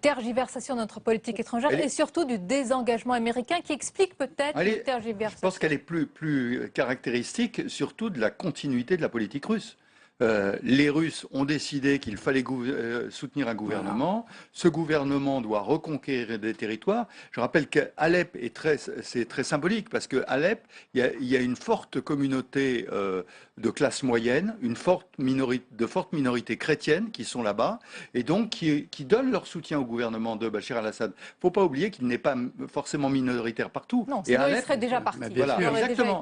tergiversations de notre politique étrangère et surtout du désengagement américain qui explique peut-être les tergiversations? Je pense qu'elle est plus caractéristique, surtout de la continuité de la politique russe. Les Russes ont décidé qu'il fallait soutenir un gouvernement. Ce gouvernement doit reconquérir des territoires. Je rappelle qu'Alep c'est très symbolique parce qu'à Alep, il y a une forte communauté de classe moyenne, de fortes minorités chrétiennes qui sont là-bas et donc qui donnent leur soutien au gouvernement de Bachar al-Assad. Il ne faut pas oublier qu'il n'est pas forcément minoritaire partout. Non, sinon il serait déjà parti. Voilà,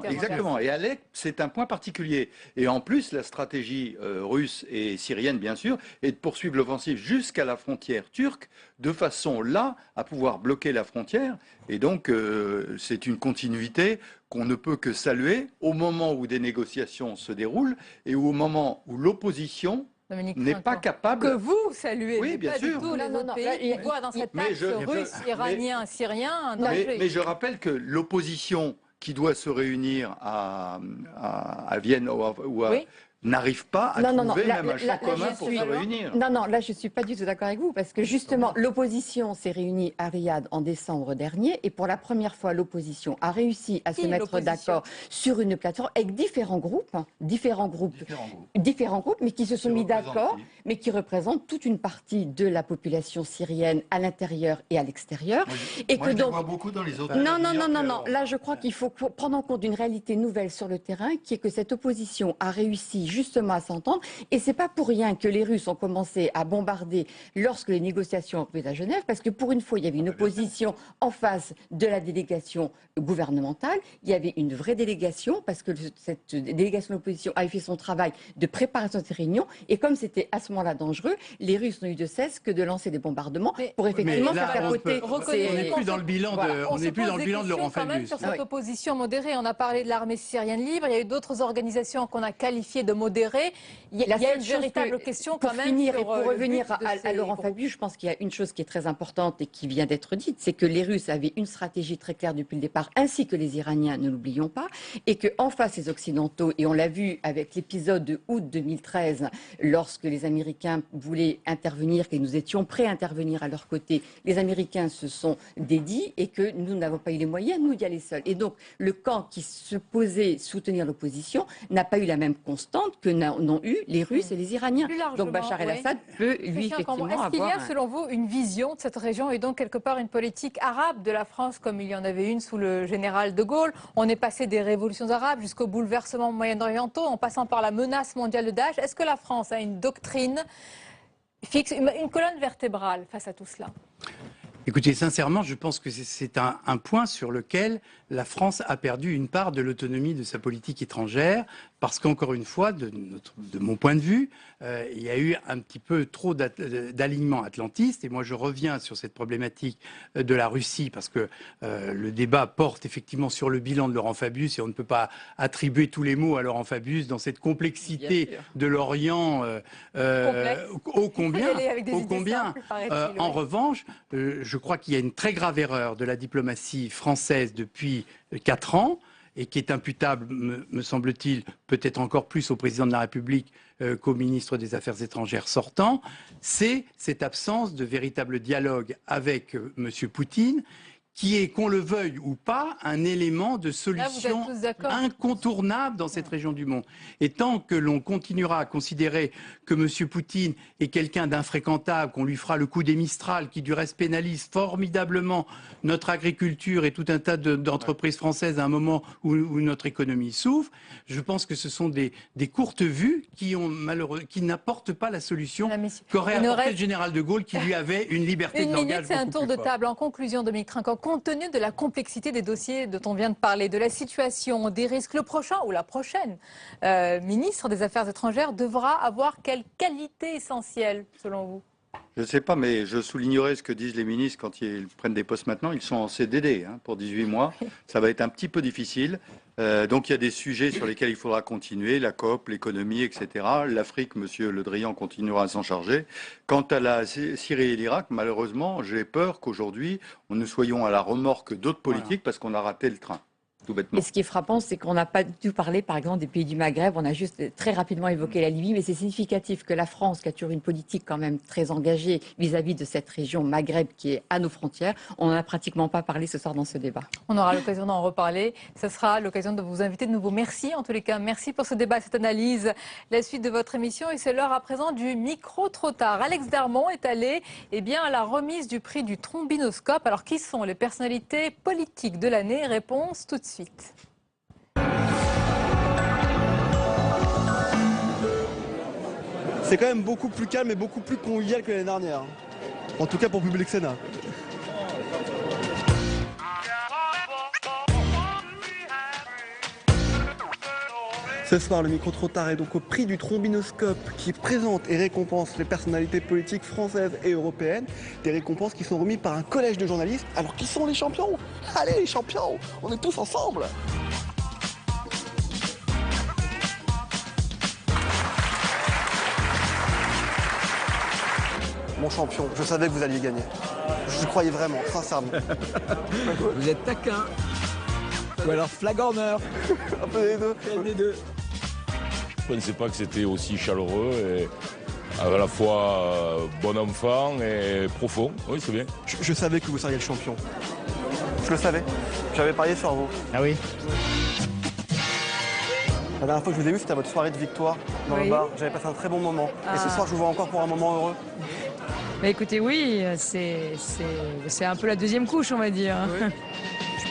exactement. Et Alep, c'est un point particulier. Et en plus, la stratégie russe et syrienne, bien sûr, et de poursuivre l'offensive jusqu'à la frontière turque, de façon là à pouvoir bloquer la frontière. Et donc, c'est une continuité qu'on ne peut que saluer au moment où des négociations se déroulent et au moment où l'opposition n'est pas capable... Que vous saluez, oui, bien pas sûr. du tout les autres pays qui voient dans cette axe russe, iranien, syrien un danger. Mais je rappelle que l'opposition qui doit se réunir à Vienne ou n'arrivent pas à trouver même un champ commun pour se réunir. Non, là, je ne suis pas du tout d'accord avec vous, parce que justement, l'opposition s'est réunie à Riyad en décembre dernier, et pour la première fois, l'opposition a réussi à se mettre d'accord sur une plateforme avec différents groupes, mais qui se sont mis d'accord, mais qui représentent toute une partie de la population syrienne à l'intérieur et à l'extérieur. Et que donc, vois beaucoup dans les autres. Non. Là, je crois qu'il faut prendre en compte une réalité nouvelle sur le terrain, qui est que cette opposition a réussi justement à s'entendre, et c'est pas pour rien que les Russes ont commencé à bombarder lorsque les négociations ont pris à Genève, parce que pour une fois il y avait une opposition en face de la délégation gouvernementale, il y avait une vraie délégation, parce que cette délégation d'opposition avait fait son travail de préparation de ces réunions, et comme c'était à ce moment-là dangereux, les Russes n'ont eu de cesse que de lancer des bombardements pour effectivement faire capoter. On n'est plus dans le bilan de Laurent Fabius. Sur cette opposition modérée, on a parlé de l'armée syrienne libre, il y a eu d'autres organisations qu'on a qualifiées de modérées. Il y a une véritable question quand même. Pour finir et pour revenir à Laurent Fabius, je pense qu'il y a une chose qui est très importante et qui vient d'être dite, c'est que les Russes avaient une stratégie très claire depuis le départ, ainsi que les Iraniens, ne l'oublions pas, et qu'en face les Occidentaux, et on l'a vu avec l'épisode de août 2013, lorsque les Américains voulaient intervenir, que nous étions prêts à intervenir à leur côté, les Américains se sont dédits et que nous n'avons pas eu les moyens, nous, d'y aller seuls. Et donc, le camp qui se posait soutenir l'opposition n'a pas eu la même constante que n'ont eu les Russes et les Iraniens. Donc Bachar el-Assad peut, lui, effectivement, avoir... Est-ce qu'il y a, selon vous, une vision de cette région et donc quelque part une politique arabe de la France, comme il y en avait une sous le général de Gaulle? On est passé des révolutions arabes jusqu'aux bouleversements moyen-orientaux, en passant par la menace mondiale de Daesh. Est-ce que la France a une doctrine fixe, une colonne vertébrale face à tout cela? Écoutez, sincèrement, je pense que c'est un point sur lequel la France a perdu une part de l'autonomie de sa politique étrangère, parce qu'encore une fois, de mon point de vue, il y a eu un petit peu trop d'alignement atlantiste. Et moi, je reviens sur cette problématique de la Russie, parce que le débat porte effectivement sur le bilan de Laurent Fabius, et on ne peut pas attribuer tous les mots à Laurent Fabius dans cette complexité de l'Orient ô combien. En revanche, je crois qu'il y a une très grave erreur de la diplomatie française depuis 4 ans, et qui est imputable, me semble-t-il, peut-être encore plus au président de la République qu'au ministre des Affaires étrangères sortant, c'est cette absence de véritable dialogue avec M. Poutine, qui est, qu'on le veuille ou pas, un élément de solution incontournable dans cette région du monde. Et tant que l'on continuera à considérer que M. Poutine est quelqu'un d'infréquentable, qu'on lui fera le coup des Mistral, qui du reste pénalise formidablement notre agriculture et tout un tas d'entreprises françaises à un moment où notre économie souffre, je pense que ce sont des courtes vues qui n'apportent pas la solution qu'aurait apporté le général de Gaulle, qui lui avait une liberté de langage. C'est un tour de table. En conclusion, Dominique Trinquant, compte tenu de la complexité des dossiers dont on vient de parler, de la situation, des risques, le prochain ou la prochaine ministre des Affaires étrangères devra avoir quelle qualité essentielle, selon vous? Je ne sais pas, mais je soulignerai ce que disent les ministres quand ils prennent des postes maintenant. Ils sont en CDD pour 18 mois. Ça va être un petit peu difficile. Donc il y a des sujets sur lesquels il faudra continuer, la COP, l'économie, etc. L'Afrique, M. Le Drian continuera à s'en charger. Quant à la Syrie et l'Irak, malheureusement, j'ai peur qu'aujourd'hui, nous soyons à la remorque d'autres politiques parce qu'on a raté le train. Et ce qui est frappant, c'est qu'on n'a pas du tout parlé, par exemple, des pays du Maghreb. On a juste très rapidement évoqué la Libye, mais c'est significatif que la France, qui a toujours une politique quand même très engagée vis-à-vis de cette région Maghreb qui est à nos frontières, on n'en a pratiquement pas parlé ce soir dans ce débat. On aura l'occasion d'en reparler. Ce sera l'occasion de vous inviter de nouveau. Merci en tous les cas. Merci pour ce débat, cette analyse. La suite de votre émission, et c'est l'heure à présent du micro trop tard. Alex Darmon est allé à la remise du prix du trombinoscope. Alors, qui sont les personnalités politiques de l'année? Réponse tout de suite. C'est quand même beaucoup plus calme et beaucoup plus convivial que l'année dernière. En tout cas pour Public Sénat. Ce soir, le micro trop tard est donc au prix du trombinoscope qui présente et récompense les personnalités politiques françaises et européennes. Des récompenses qui sont remises par un collège de journalistes. Alors qui sont les champions? Allez les champions, on est tous ensemble. Mon champion, je savais que vous alliez gagner. Je croyais vraiment, sincèrement. Vous êtes taquin. Ou alors flagorneur. Un peu des deux. Des deux. je ne pensais pas que c'était aussi chaleureux et à la fois bon enfant et profond. Oui, c'est bien. Je savais que vous seriez le champion. Je le savais. J'avais parié sur vous. Ah oui? La dernière fois que je vous ai vu, c'était à votre soirée de victoire dans le bar. J'avais passé un très bon moment. Et ce soir, je vous vois encore pour un moment heureux. Bah écoutez, oui, c'est un peu la deuxième couche, on va dire.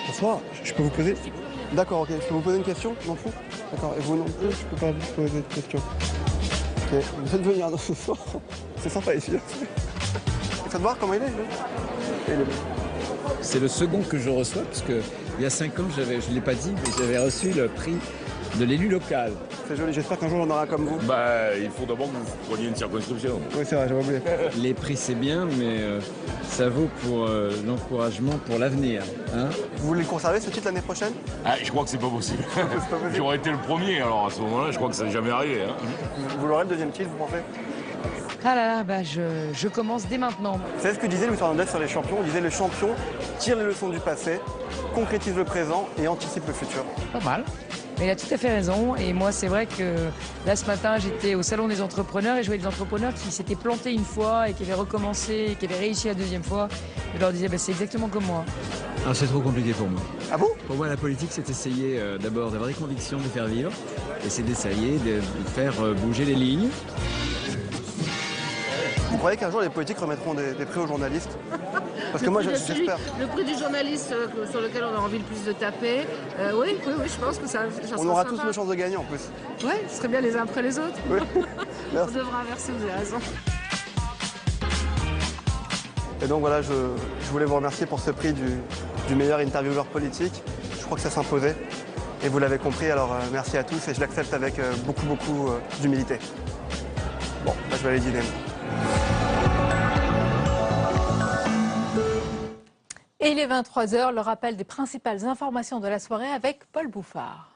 Bonsoir, je peux vous poser... D'accord, ok. Je peux vous poser une question? Je m'en fous. D'accord. Et vous non plus, je peux pas vous poser de question. Ok. Vous faites venir ce soir. C'est sympa ici. Faites voir comment il est. C'est le second que je reçois, parce qu'il y a 5 ans, je ne l'ai pas dit, mais j'avais reçu le prix de l'élu local. C'est joli, j'espère qu'un jour on aura un comme vous. Bah, il faut d'abord que vous preniez une circonscription. Oui, c'est vrai, j'avais oublié. Les prix, c'est bien, mais ça vaut pour l'encouragement pour l'avenir. Hein? Vous voulez le conserver, ce titre, l'année prochaine? Ah, je crois que c'est pas possible. J'aurais été le premier, alors à ce moment-là, je crois que ça n'est jamais arrivé. Hein. Vous l'aurez le deuxième titre, vous pensez? Ah là là, bah je commence dès maintenant. Vous savez ce que disait Luis Fernandez sur les champions? Il disait le champion tire les leçons du passé, concrétise le présent et anticipe le futur. Pas mal. Mais il a tout à fait raison. Et moi, c'est vrai que là, ce matin, j'étais au Salon des entrepreneurs et je voyais des entrepreneurs qui s'étaient plantés une fois et qui avaient recommencé, et qui avaient réussi la deuxième fois. Je leur disais, bah, c'est exactement comme moi. Ah, c'est trop compliqué pour moi. Ah bon? Pour moi, la politique, c'est essayer d'abord d'avoir des convictions, de faire vivre, et c'est d'essayer de faire bouger les lignes. Vous croyez qu'un jour les politiques remettront des prix aux journalistes? Parce que moi j'espère. Le prix du journaliste sur lequel on a envie le plus de taper, oui, je pense que ça on aura tous nos chances de gagner en plus. Oui, ce serait bien les uns après les autres. Oui. On devrait inverser, vous avez raison. Et donc voilà, je voulais vous remercier pour ce prix du meilleur intervieweur politique. Je crois que ça s'imposait. Et vous l'avez compris, alors merci à tous et je l'accepte avec beaucoup d'humilité. Bon, là je vais aller dîner. Et il est 23h, le rappel des principales informations de la soirée avec Paul Bouffard.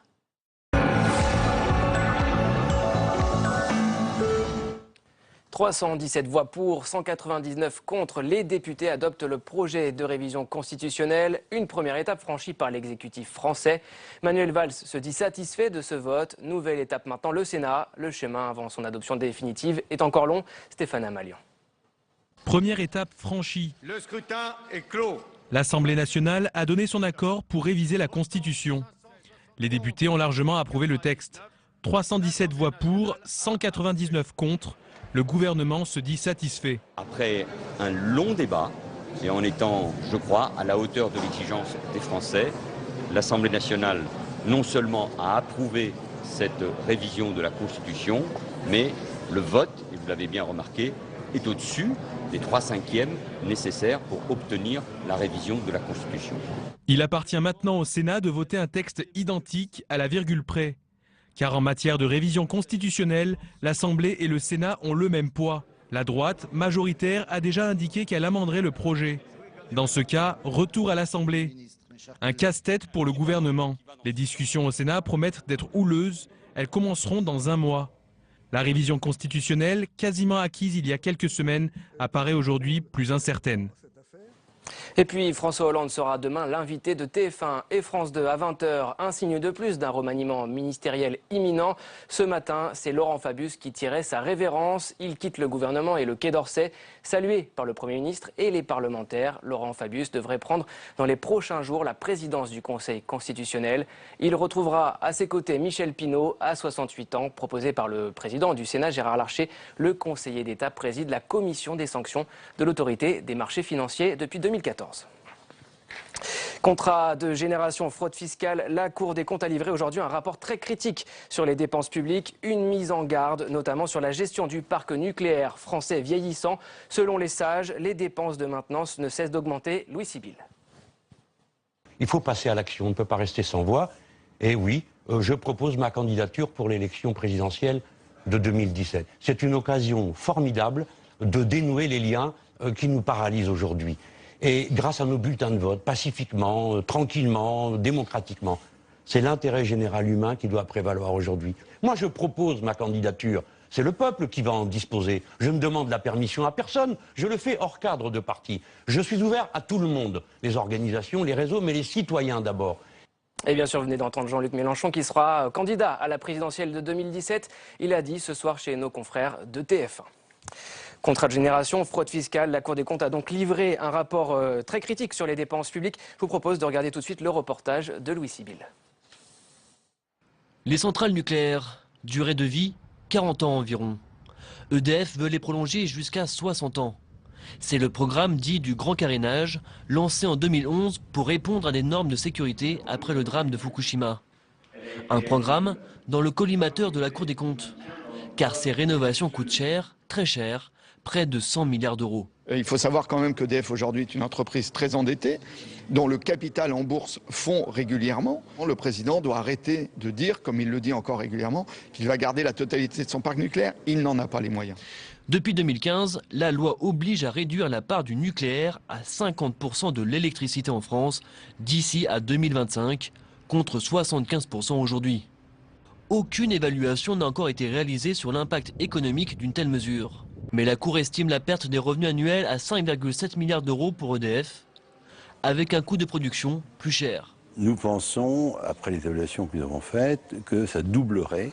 « 317 voix pour, 199 contre. Les députés adoptent le projet de révision constitutionnelle. Une première étape franchie par l'exécutif français. Manuel Valls se dit satisfait de ce vote. Nouvelle étape maintenant, le Sénat. Le chemin avant son adoption définitive est encore long. Stéphane Amalian. Première étape franchie. Le scrutin est clos. L'Assemblée nationale a donné son accord pour réviser la Constitution. Les députés ont largement approuvé le texte. 317 voix pour, 199 contre. Le gouvernement se dit satisfait. Après un long débat, et en étant, je crois, à la hauteur de l'exigence des Français, l'Assemblée nationale non seulement a approuvé cette révision de la Constitution, mais le vote, et vous l'avez bien remarqué, est au-dessus des 3/5 nécessaires pour obtenir la révision de la Constitution. Il appartient maintenant au Sénat de voter un texte identique à la virgule près. Car en matière de révision constitutionnelle, l'Assemblée et le Sénat ont le même poids. La droite, majoritaire, a déjà indiqué qu'elle amenderait le projet. Dans ce cas, retour à l'Assemblée. Un casse-tête pour le gouvernement. Les discussions au Sénat promettent d'être houleuses. Elles commenceront dans un mois. La révision constitutionnelle, quasiment acquise il y a quelques semaines, apparaît aujourd'hui plus incertaine. Et puis François Hollande sera demain l'invité de TF1 et France 2 à 20h. Un signe de plus d'un remaniement ministériel imminent. Ce matin, c'est Laurent Fabius qui tirait sa révérence. Il quitte le gouvernement et le Quai d'Orsay. Salué par le Premier ministre et les parlementaires, Laurent Fabius devrait prendre dans les prochains jours la présidence du Conseil constitutionnel. Il retrouvera à ses côtés Michel Pinault, à 68 ans, proposé par le président du Sénat, Gérard Larcher. Le conseiller d'État préside la commission des sanctions de l'autorité des marchés financiers depuis 2014. Contrat de génération fraude fiscale, la Cour des comptes a livré aujourd'hui un rapport très critique sur les dépenses publiques, une mise en garde notamment sur la gestion du parc nucléaire français vieillissant. Selon les sages, les dépenses de maintenance ne cessent d'augmenter. Louis Sibyl. Il faut passer à l'action, on ne peut pas rester sans voix. Et oui, je propose ma candidature pour l'élection présidentielle de 2017. C'est une occasion formidable de dénouer les liens qui nous paralysent aujourd'hui. Et grâce à nos bulletins de vote, pacifiquement, tranquillement, démocratiquement. C'est l'intérêt général humain qui doit prévaloir aujourd'hui. Moi, je propose ma candidature. C'est le peuple qui va en disposer. Je ne demande la permission à personne. Je le fais hors cadre de parti. Je suis ouvert à tout le monde. Les organisations, les réseaux, mais les citoyens d'abord. Et bien sûr, vous venez d'entendre Jean-Luc Mélenchon qui sera candidat à la présidentielle de 2017. Il a dit ce soir chez nos confrères de TF1. Contrat de génération, fraude fiscale, la Cour des comptes a donc livré un rapport très critique sur les dépenses publiques. Je vous propose de regarder tout de suite le reportage de Louis Sibyl. Les centrales nucléaires, durée de vie, 40 ans environ. EDF veut les prolonger jusqu'à 60 ans. C'est le programme dit du grand carénage, lancé en 2011 pour répondre à des normes de sécurité après le drame de Fukushima. Un programme dans le collimateur de la Cour des comptes. Car ces rénovations coûtent cher, très cher, près de 100 milliards d'euros. Il faut savoir quand même qu'EDF aujourd'hui est une entreprise très endettée, dont le capital en bourse fond régulièrement. Le président doit arrêter de dire, comme il le dit encore régulièrement, qu'il va garder la totalité de son parc nucléaire. Il n'en a pas les moyens. Depuis 2015, la loi oblige à réduire la part du nucléaire à 50% de l'électricité en France d'ici à 2025, contre 75% aujourd'hui. Aucune évaluation n'a encore été réalisée sur l'impact économique d'une telle mesure. Mais la Cour estime la perte des revenus annuels à 5,7 milliards d'euros pour EDF, avec un coût de production plus cher. Nous pensons, après les évaluations que nous avons faites, que ça doublerait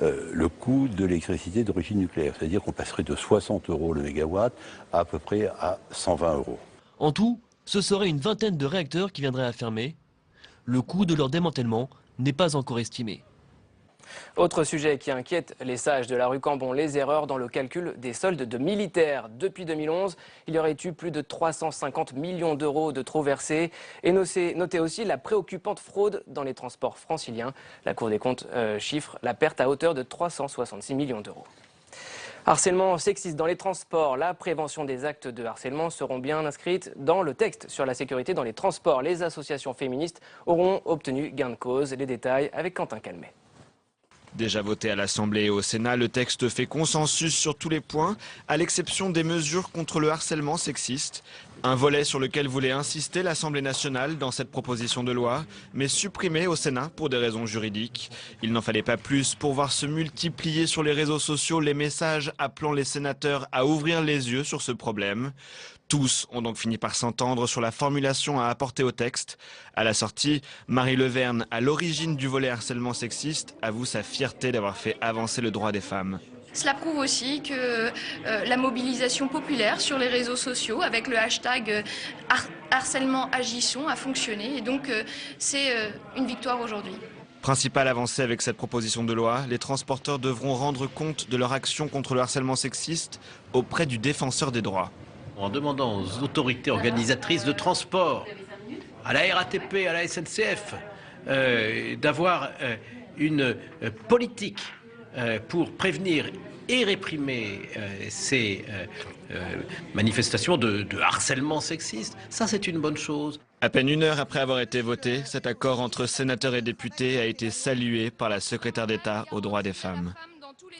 le coût de l'électricité d'origine nucléaire. C'est-à-dire qu'on passerait de 60 euros le mégawatt à peu près à 120 euros. En tout, ce serait une vingtaine de réacteurs qui viendraient à fermer. Le coût de leur démantèlement n'est pas encore estimé. Autre sujet qui inquiète les sages de la rue Cambon, les erreurs dans le calcul des soldes de militaires. Depuis 2011, il y aurait eu plus de 350 millions d'euros de trop versés. Et notez aussi la préoccupante fraude dans les transports franciliens. La Cour des comptes chiffre la perte à hauteur de 366 millions d'euros. Harcèlement sexiste dans les transports. La prévention des actes de harcèlement seront bien inscrites dans le texte sur la sécurité dans les transports. Les associations féministes auront obtenu gain de cause. Les détails avec Quentin Calmet. Déjà voté à l'Assemblée et au Sénat, le texte fait consensus sur tous les points, à l'exception des mesures contre le harcèlement sexiste. Un volet sur lequel voulait insister l'Assemblée nationale dans cette proposition de loi, mais supprimé au Sénat pour des raisons juridiques. Il n'en fallait pas plus pour voir se multiplier sur les réseaux sociaux les messages appelant les sénateurs à ouvrir les yeux sur ce problème. Tous ont donc fini par s'entendre sur la formulation à apporter au texte. À la sortie, Marie Leverne, à l'origine du volet harcèlement sexiste, avoue sa fierté d'avoir fait avancer le droit des femmes. Cela prouve aussi que la mobilisation populaire sur les réseaux sociaux avec le hashtag harcèlement agissons a fonctionné et donc c'est une victoire aujourd'hui. Principale avancée avec cette proposition de loi, les transporteurs devront rendre compte de leur action contre le harcèlement sexiste auprès du défenseur des droits. En demandant aux autorités organisatrices de transport, à la RATP, à la SNCF, d'avoir une politique pour prévenir et réprimer ces manifestations de harcèlement sexiste, ça c'est une bonne chose. À peine une heure après avoir été voté, cet accord entre sénateurs et députés a été salué par la secrétaire d'État aux droits des femmes.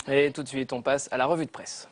Et tout de suite, on passe à la revue de presse.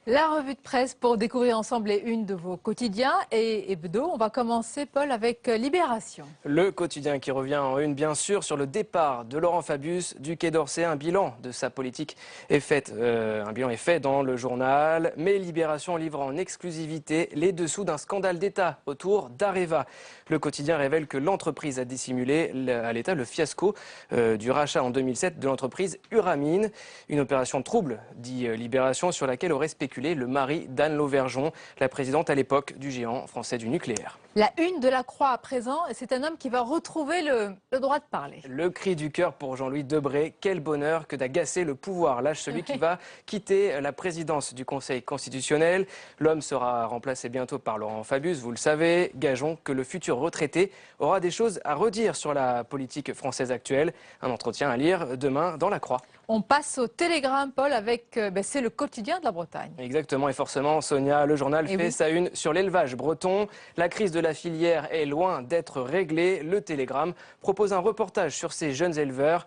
La revue de presse pour découvrir ensemble les unes de vos quotidiens et hebdo. On va commencer, Paul, avec Libération. Le quotidien qui revient en une, bien sûr, sur le départ de Laurent Fabius du Quai d'Orsay. Un bilan de sa politique est fait. Un bilan est fait dans le journal, mais Libération livre en exclusivité les dessous d'un scandale d'État autour d'Areva. Le quotidien révèle que l'entreprise a dissimulé à l'État le fiasco du rachat en 2007 de l'entreprise Uramine. Une opération trouble, dit Libération, sur laquelle aurait spéculé le mari d'Anne Lauvergeon, la présidente à l'époque du géant français du nucléaire. La une de la Croix à présent, c'est un homme qui va retrouver le droit de parler. Le cri du cœur pour Jean-Louis Debré. Quel bonheur que d'agacer le pouvoir. Lâche celui qui va quitter la présidence du Conseil constitutionnel. L'homme sera remplacé bientôt par Laurent Fabius, vous le savez. Gageons que le futur retraité aura des choses à redire sur la politique française actuelle. Un entretien à lire demain dans la Croix. On passe au Télégramme, Paul, avec c'est le quotidien de la Bretagne. Exactement, et forcément, Sonia, le journal fait sa une sur l'élevage breton. La crise de la filière est loin d'être réglée. Le Télégramme propose un reportage sur ces jeunes éleveurs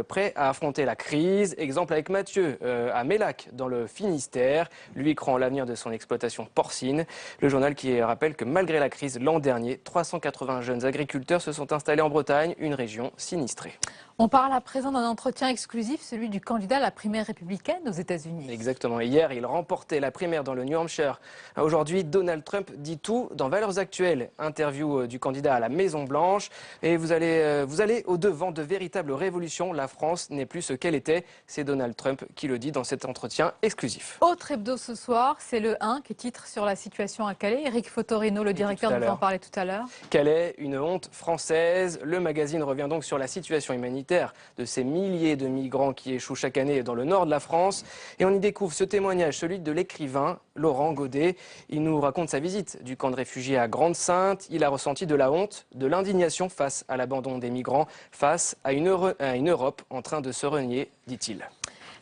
prêts à affronter la crise. Exemple avec Mathieu à Mélac, dans le Finistère. Lui croit en l'avenir de son exploitation porcine. Le journal qui rappelle que malgré la crise l'an dernier, 380 jeunes agriculteurs se sont installés en Bretagne, une région sinistrée. On parle à présent d'un entretien exclusif, celui du candidat à la primaire républicaine aux États-Unis. Exactement. Hier, il remportait la primaire dans le New Hampshire. Aujourd'hui, Donald Trump dit tout dans Valeurs Actuelles. Interview du candidat à la Maison-Blanche. Et vous allez au-devant de véritables révolutions. La France n'est plus ce qu'elle était. C'est Donald Trump qui le dit dans cet entretien exclusif. Autre hebdo ce soir, c'est le 1 qui titre sur la situation à Calais. Éric Fotorino, le directeur, nous en parlait tout à l'heure. Calais, une honte française. Le magazine revient donc sur la situation humanitaire de ces milliers de migrants qui échouent chaque année dans le nord de la France. Et on y découvre ce témoignage, celui de l'écrivain Laurent Godet. Il nous raconte sa visite du camp de réfugiés à Grande-Synthe. Il a ressenti de la honte, de l'indignation face à l'abandon des migrants, face à une Europe en train de se renier, dit-il.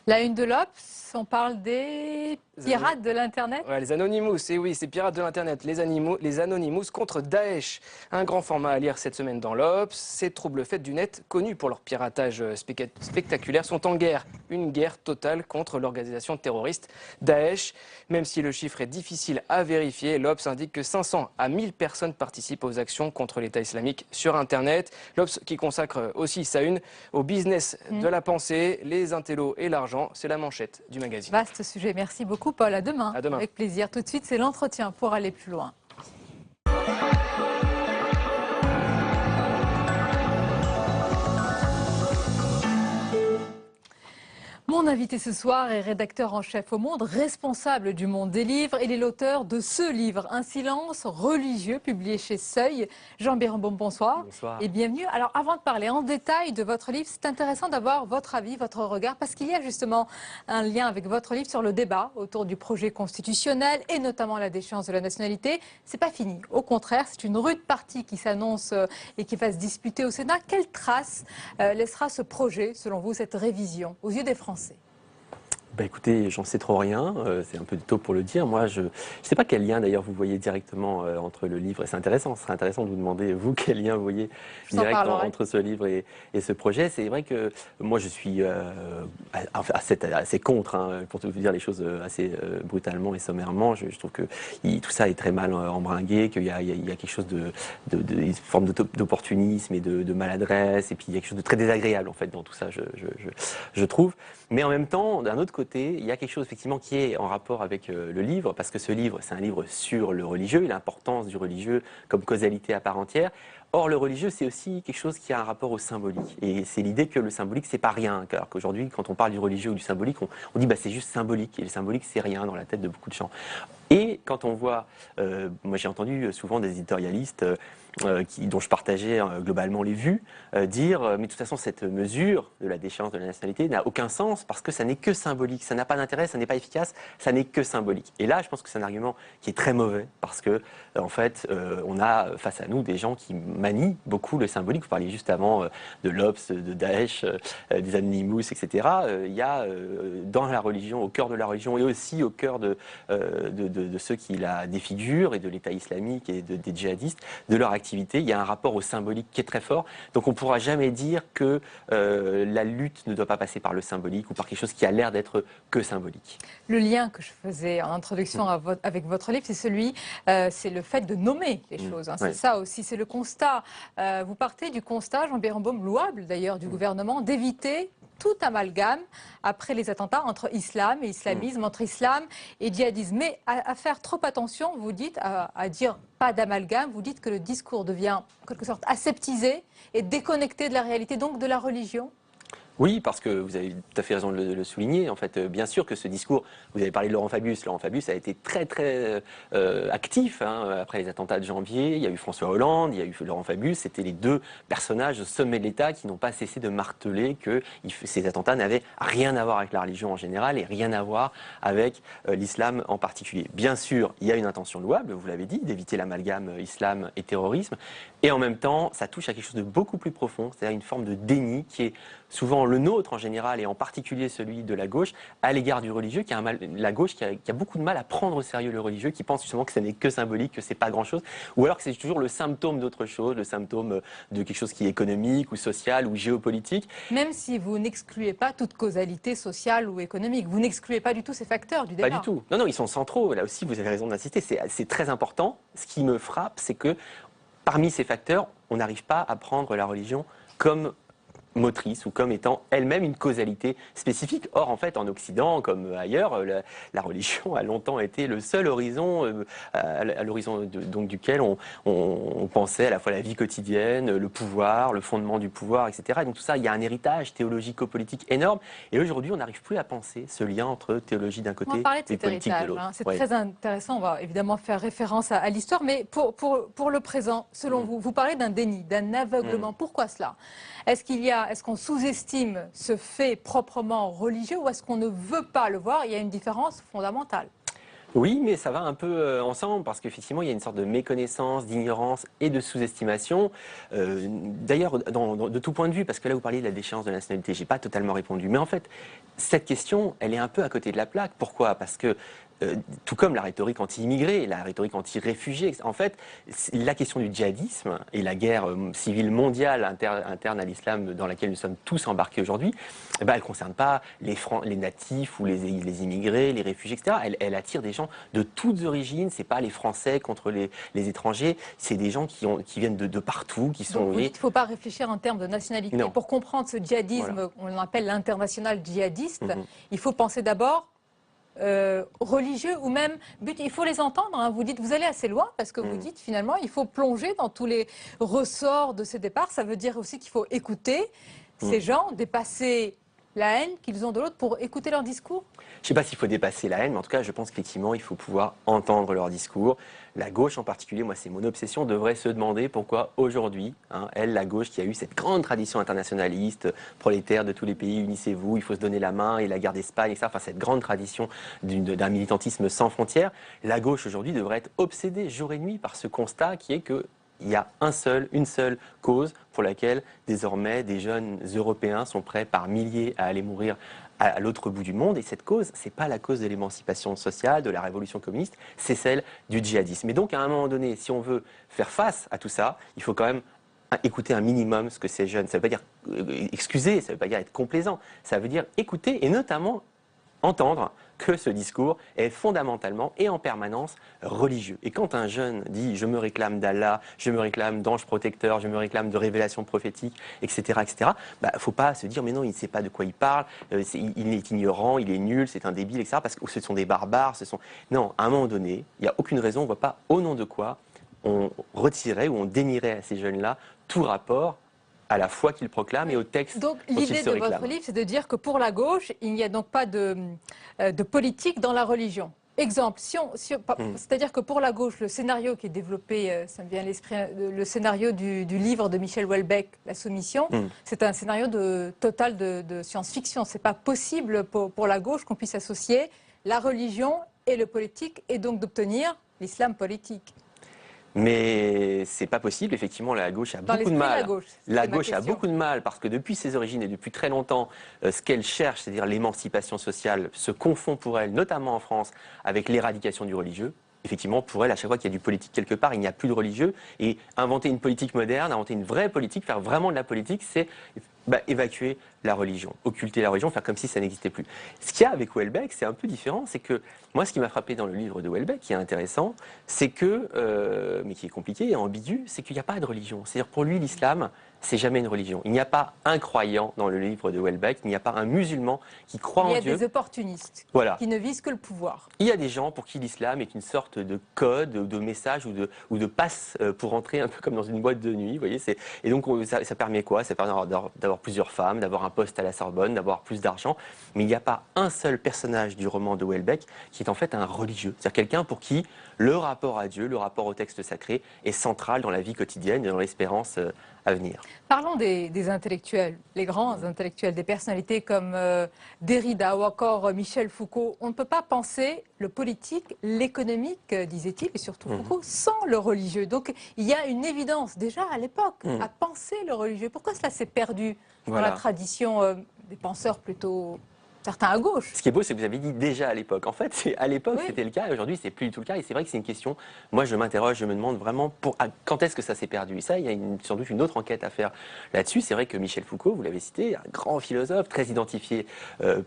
La une de l'Obs, on parle des pirates de l'Internet. Ouais, les Anonymous, et oui, ces pirates de l'Internet, les Anonymous contre Daesh. Un grand format à lire cette semaine dans l'Obs. Ces troubles faits du net, connus pour leur piratage spectaculaire, sont en guerre. Une guerre totale contre l'organisation terroriste Daesh. Même si le chiffre est difficile à vérifier, l'Obs indique que 500 à 1000 personnes participent aux actions contre l'État islamique sur Internet. L'Obs qui consacre aussi sa une au business de la pensée, les intellos et l'argent. C'est la manchette du magazine. Vaste sujet. Merci beaucoup, Paul. À demain. À demain. Avec plaisir. Tout de suite, c'est l'entretien pour aller plus loin. Mon invité ce soir est rédacteur en chef au Monde, responsable du Monde des livres. Il est l'auteur de ce livre, Un silence religieux, publié chez Seuil. Jean Birenbaum, bonsoir. Bonsoir. Et bienvenue. Alors, avant de parler en détail de votre livre, c'est intéressant d'avoir votre avis, votre regard, parce qu'il y a justement un lien avec votre livre sur le débat autour du projet constitutionnel et notamment la déchéance de la nationalité. C'est pas fini. Au contraire, c'est une rude partie qui s'annonce et qui va se disputer au Sénat. Quelle trace laissera ce projet, selon vous, cette révision aux yeux des Français ? Bah écoutez, j'en sais trop rien, c'est un peu tôt pour le dire. Moi, je ne sais pas quel lien d'ailleurs vous voyez directement entre le livre, et c'est intéressant, ce serait intéressant de vous demander, vous, quel lien vous voyez directement entre ce livre et ce projet. C'est vrai que moi, je suis assez contre, hein, pour vous dire les choses assez brutalement et sommairement. Je trouve que tout ça est très mal embringué, qu'il y a quelque chose une forme d'opportunisme et de maladresse, et puis il y a quelque chose de très désagréable en fait dans tout ça, je trouve. Mais en même temps, d'un autre côté, il y a quelque chose effectivement qui est en rapport avec le livre, parce que ce livre, c'est un livre sur le religieux et l'importance du religieux comme causalité à part entière. Or, le religieux, c'est aussi quelque chose qui a un rapport au symbolique. Et c'est l'idée que le symbolique, c'est pas rien. Alors qu'aujourd'hui, quand on parle du religieux ou du symbolique, on dit bah c'est juste symbolique. Et le symbolique, c'est rien dans la tête de beaucoup de gens. Et quand on voit, moi j'ai entendu souvent des éditorialistes dont je partageais globalement les vues, dire mais de toute façon cette mesure de la déchéance de la nationalité n'a aucun sens parce que ça n'est que symbolique, ça n'a pas d'intérêt, ça n'est pas efficace, ça n'est que symbolique. Et là je pense que c'est un argument qui est très mauvais parce que en fait on a face à nous des gens qui manient beaucoup le symbolique. Vous parliez juste avant de l'Obs, de Daesh, des Anonymous, etc. Il y a dans la religion, au cœur de la religion et aussi au cœur de ceux qui la défigurent et de l'État islamique et des djihadistes, de leur activité. Il y a un rapport au symbolique qui est très fort. Donc on ne pourra jamais dire que la lutte ne doit pas passer par le symbolique ou par quelque chose qui a l'air d'être que symbolique. Le lien que je faisais en introduction avec votre livre, c'est le fait de nommer les choses. Hein. C'est ça aussi, c'est le constat. Vous partez du constat, Jean Birenbaum, louable d'ailleurs, du gouvernement, d'éviter tout amalgame après les attentats entre islam et islamisme, entre islam et djihadisme. Mais à faire trop attention, vous dites, à dire pas d'amalgame, vous dites que le discours devient en quelque sorte aseptisé et déconnecté de la réalité, donc de la religion. Oui, parce que vous avez tout à fait raison de le souligner. En fait, bien sûr que ce discours, vous avez parlé de Laurent Fabius. Laurent Fabius a été très actif après les attentats de janvier. Il y a eu François Hollande, il y a eu Laurent Fabius. C'était les deux personnages au sommet de l'État qui n'ont pas cessé de marteler que ces attentats n'avaient rien à voir avec la religion en général et rien à voir avec l'islam en particulier. Bien sûr, il y a une intention louable, vous l'avez dit, d'éviter l'amalgame islam et terrorisme. Et en même temps, ça touche à quelque chose de beaucoup plus profond, c'est-à-dire une forme de déni qui est souvent le nôtre en général et en particulier celui de la gauche à l'égard du religieux, la gauche qui a beaucoup de mal à prendre au sérieux le religieux, qui pense justement que ce n'est que symbolique, que c'est pas grand-chose, ou alors que c'est toujours le symptôme d'autre chose, le symptôme de quelque chose qui est économique ou social ou géopolitique. Même si vous n'excluez pas toute causalité sociale ou économique, vous n'excluez pas du tout ces facteurs du débat. Pas du tout. Non, non, ils sont centraux. Là aussi, vous avez raison d'insister. C'est très important. Ce qui me frappe, c'est que parmi ces facteurs, on n'arrive pas à prendre la religion comme motrice ou comme étant elle-même une causalité spécifique. Or, en fait, en Occident, comme ailleurs, la religion a longtemps été le seul horizon à l'horizon donc duquel on pensait à la fois la vie quotidienne, le pouvoir, le fondement du pouvoir, etc. Et donc tout ça, il y a un héritage théologico-politique énorme. Et aujourd'hui, on n'arrive plus à penser ce lien entre théologie d'un côté et politique de l'autre. C'est très intéressant. On va évidemment faire référence à l'histoire, mais pour le présent, selon vous, vous parlez d'un déni, d'un aveuglement. Pourquoi cela? Est-ce qu'on sous-estime ce fait proprement religieux ou est-ce qu'on ne veut pas le voir? Il y a une différence fondamentale. Oui, mais ça va un peu ensemble parce qu'effectivement, il y a une sorte de méconnaissance, d'ignorance et de sous-estimation. D'ailleurs, de tout point de vue, parce que là, vous parliez de la déchéance de la nationalité, je n'ai pas totalement répondu. Mais en fait, cette question, elle est un peu à côté de la plaque. Pourquoi? Parce que tout comme la rhétorique anti-immigrés, la rhétorique anti-réfugiés, en fait, la question du djihadisme et la guerre civile mondiale interne à l'islam dans laquelle nous sommes tous embarqués aujourd'hui, elle ne concerne pas les natifs ou les immigrés, les réfugiés, etc. Elle attire des gens de toutes origines. C'est pas les Français contre les étrangers, c'est des gens qui viennent de partout, qui sont... Donc, il ne faut pas réfléchir en termes de nationalité. Non. Pour comprendre ce djihadisme, on l'appelle l'international djihadiste, il faut penser d'abord religieux ou même but. Il faut les entendre. Hein. Vous dites, vous allez assez loin parce que vous dites finalement, il faut plonger dans tous les ressorts de ces départs. Ça veut dire aussi qu'il faut écouter ces gens, dépasser la haine qu'ils ont de l'autre pour écouter leur discours. Je ne sais pas s'il faut dépasser la haine, mais en tout cas, je pense qu'effectivement, il faut pouvoir entendre leur discours. La gauche en particulier, moi, c'est mon obsession, devrait se demander pourquoi aujourd'hui, elle, la gauche, qui a eu cette grande tradition internationaliste, prolétaire de tous les pays, unissez-vous, il faut se donner la main, et la guerre d'Espagne, etc., enfin, cette grande tradition d'un militantisme sans frontières, la gauche aujourd'hui devrait être obsédée jour et nuit par ce constat qui est que il y a une seule cause pour laquelle désormais des jeunes Européens sont prêts par milliers à aller mourir à l'autre bout du monde. Et cette cause, ce n'est pas la cause de l'émancipation sociale, de la révolution communiste, c'est celle du djihadisme. Et donc à un moment donné, si on veut faire face à tout ça, il faut quand même écouter un minimum ce que ces jeunes, ça ne veut pas dire excuser, ça ne veut pas dire être complaisant, ça veut dire écouter et notamment entendre que ce discours est fondamentalement et en permanence religieux. Et quand un jeune dit « je me réclame d'Allah, je me réclame d'ange protecteur, je me réclame de révélation prophétique, etc. », etc., faut pas se dire « mais non, il ne sait pas de quoi il parle, il est ignorant, il est nul, c'est un débile, etc. » parce que ce sont des barbares, Non, à un moment donné, il n'y a aucune raison, on ne voit pas au nom de quoi on retirait ou on dénierait à ces jeunes-là tout rapport à la foi qu'ils proclament et au texte dont ils se réclament. Donc l'idée de votre livre, c'est de dire que pour la gauche, il n'y a donc pas de politique dans la religion. Exemple, c'est-à-dire que pour la gauche, le scénario qui est développé, ça me vient à l'esprit, le scénario du livre de Michel Houellebecq, La Soumission, c'est un scénario total de science-fiction. C'est pas possible pour la gauche qu'on puisse associer la religion et le politique et donc d'obtenir l'islam politique. Mais c'est pas possible, effectivement, la gauche a beaucoup de mal. La gauche a beaucoup de mal parce que depuis ses origines et depuis très longtemps, ce qu'elle cherche, c'est-à-dire l'émancipation sociale, se confond pour elle, notamment en France, avec l'éradication du religieux. Effectivement, pour elle, à chaque fois qu'il y a du politique quelque part, il n'y a plus de religieux. Et inventer une politique moderne, inventer une vraie politique, faire vraiment de la politique, c'est évacuer la religion, occulter la religion, faire comme si ça n'existait plus. Ce qu'il y a avec Houellebecq, c'est un peu différent, c'est que moi, ce qui m'a frappé dans le livre de Houellebecq, qui est intéressant, c'est que, mais qui est compliqué et ambigu, c'est qu'il n'y a pas de religion. C'est-à-dire pour lui, l'islam, c'est jamais une religion. Il n'y a pas un croyant dans le livre de Houellebecq, il n'y a pas un musulman qui croit en Dieu. Il y a des opportunistes qui ne visent que le pouvoir. Il y a des gens pour qui l'islam est une sorte de code, de message ou de passe pour entrer un peu comme dans une boîte de nuit. Vous voyez, et donc ça permet quoi? Ça permet d'avoir plusieurs femmes, d'avoir un poste à la Sorbonne, d'avoir plus d'argent. Mais il n'y a pas un seul personnage du roman de Houellebecq qui est en fait un religieux. C'est-à-dire quelqu'un pour qui le rapport à Dieu, le rapport au texte sacré est central dans la vie quotidienne et dans l'espérance à venir. Parlons des intellectuels, les grands intellectuels, des personnalités comme Derrida ou encore Michel Foucault. On ne peut pas penser le politique, l'économique, disait-il, et surtout Foucault, sans le religieux. Donc il y a une évidence déjà à l'époque à penser le religieux. Pourquoi cela s'est perdu dans la tradition des penseurs plutôt Certains à gauche. Ce qui est beau, c'est que vous avez dit déjà à l'époque. En fait, à l'époque, c'était le cas, et aujourd'hui, c'est plus du tout le cas. Et c'est vrai que c'est une question, moi, je m'interroge, je me demande vraiment quand est-ce que ça s'est perdu. Et ça, il y a sans doute une autre enquête à faire là-dessus. C'est vrai que Michel Foucault, vous l'avez cité, un grand philosophe, très identifié,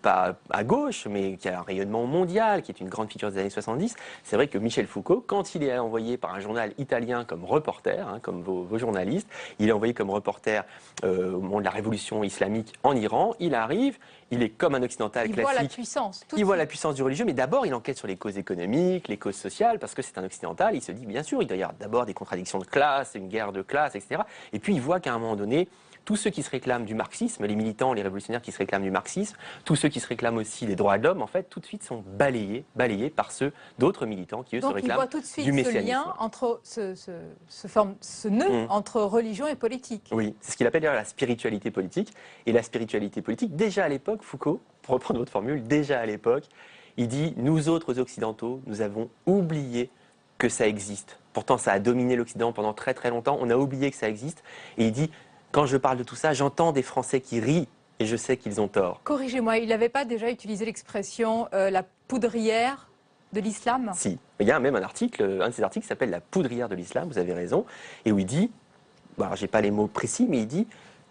pas à gauche, mais qui a un rayonnement mondial, qui est une grande figure des années 70. C'est vrai que Michel Foucault, quand il est envoyé par un journal italien comme reporter, comme vos journalistes, il est envoyé comme reporter au moment de la révolution islamique en Iran, il arrive, il est comme un occidental classique. Il voit la puissance. Il voit la puissance du religieux, mais d'abord il enquête sur les causes économiques, les causes sociales, parce que c'est un occidental. Il se dit, bien sûr, il doit y avoir d'abord des contradictions de classe, une guerre de classe, etc. Et puis il voit qu'à un moment donné, tous ceux qui se réclament du marxisme, les militants, les révolutionnaires qui se réclament du marxisme, tous ceux qui se réclament aussi des droits de l'homme, en fait, tout de suite sont balayés par ceux d'autres militants qui, eux, donc, se réclament il voit tout de suite du ce messianisme. lien entre ce nœud entre religion et politique. Oui, c'est ce qu'il appelle d'ailleurs la spiritualité politique. Et la spiritualité politique, déjà à l'époque, Foucault, pour reprendre votre formule, déjà à l'époque, il dit « Nous autres occidentaux, nous avons oublié que ça existe. Pourtant, ça a dominé l'Occident pendant très très longtemps. On a oublié que ça existe. » Et il dit « Quand je parle de tout ça, j'entends des Français qui rient et je sais qu'ils ont tort. » Corrigez-moi, il n'avait pas déjà utilisé l'expression la poudrière de l'islam? Si. Il y a même un de ces articles qui s'appelle « La poudrière de l'islam », vous avez raison, et où il dit, alors j'ai pas les mots précis, mais il dit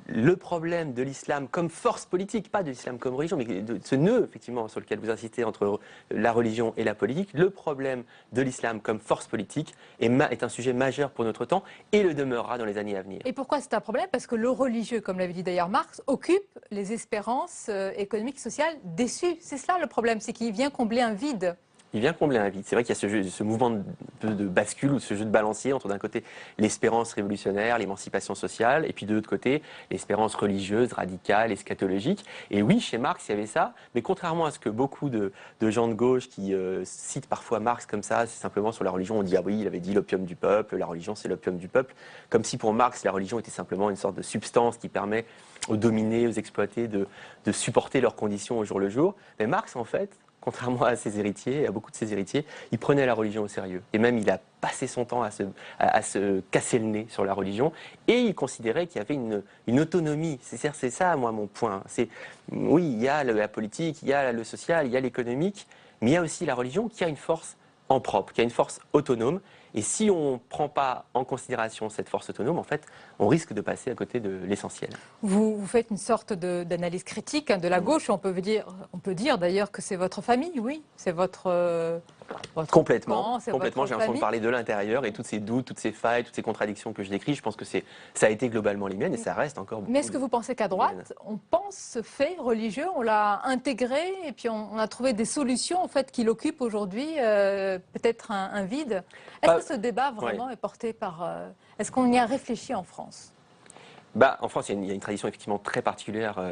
le problème de l'islam comme force politique, pas de l'islam comme religion, mais de ce nœud, effectivement, sur lequel vous insistez entre la religion et la politique, le problème de l'islam comme force politique est un sujet majeur pour notre temps et le demeurera dans les années à venir. Et pourquoi c'est un problème? Parce que le religieux, comme l'avait dit d'ailleurs Marx, occupe les espérances économiques et sociales déçues. C'est cela le problème, c'est qu'il vient combler un vide. Il vient combler un vide. C'est vrai qu'il y a ce mouvement de bascule ou ce jeu de balancier entre d'un côté l'espérance révolutionnaire, l'émancipation sociale, et puis de l'autre côté l'espérance religieuse, radicale, eschatologique. Et oui, chez Marx, il y avait ça, mais contrairement à ce que beaucoup de gens de gauche qui citent parfois Marx comme ça, c'est simplement sur la religion, on dit « Ah oui, il avait dit l'opium du peuple, la religion c'est l'opium du peuple », comme si pour Marx la religion était simplement une sorte de substance qui permet aux dominés, aux exploités de supporter leurs conditions au jour le jour. Mais Marx, en fait, contrairement à ses héritiers, à beaucoup de ses héritiers, il prenait la religion au sérieux. Et même, il a passé son temps à se casser le nez sur la religion. Et il considérait qu'il y avait une autonomie. C'est ça, moi, mon point. Oui, il y a la politique, il y a le social, il y a l'économique, mais il y a aussi la religion qui a une force en propre, qui a une force autonome. Et si on ne prend pas en considération cette force autonome, en fait, on risque de passer à côté de l'essentiel. Vous faites une sorte d'analyse critique de la gauche. On peut dire d'ailleurs que c'est votre famille, oui. C'est votre complètement. Camp, Complètement. J'ai l'impression de parler de l'intérieur et toutes ces doutes, toutes ces failles, toutes ces contradictions que je décris. Je pense que ça a été globalement les miennes et ça reste encore beaucoup. Mais est-ce que vous pensez qu'à droite, on pense ce fait religieux, on l'a intégré et puis on a trouvé des solutions en fait qui l'occupent aujourd'hui peut-être un vide? Est-ce que ce débat vraiment est porté par... Est-ce qu'on y a réfléchi en France? En France, il y a une tradition effectivement très particulière.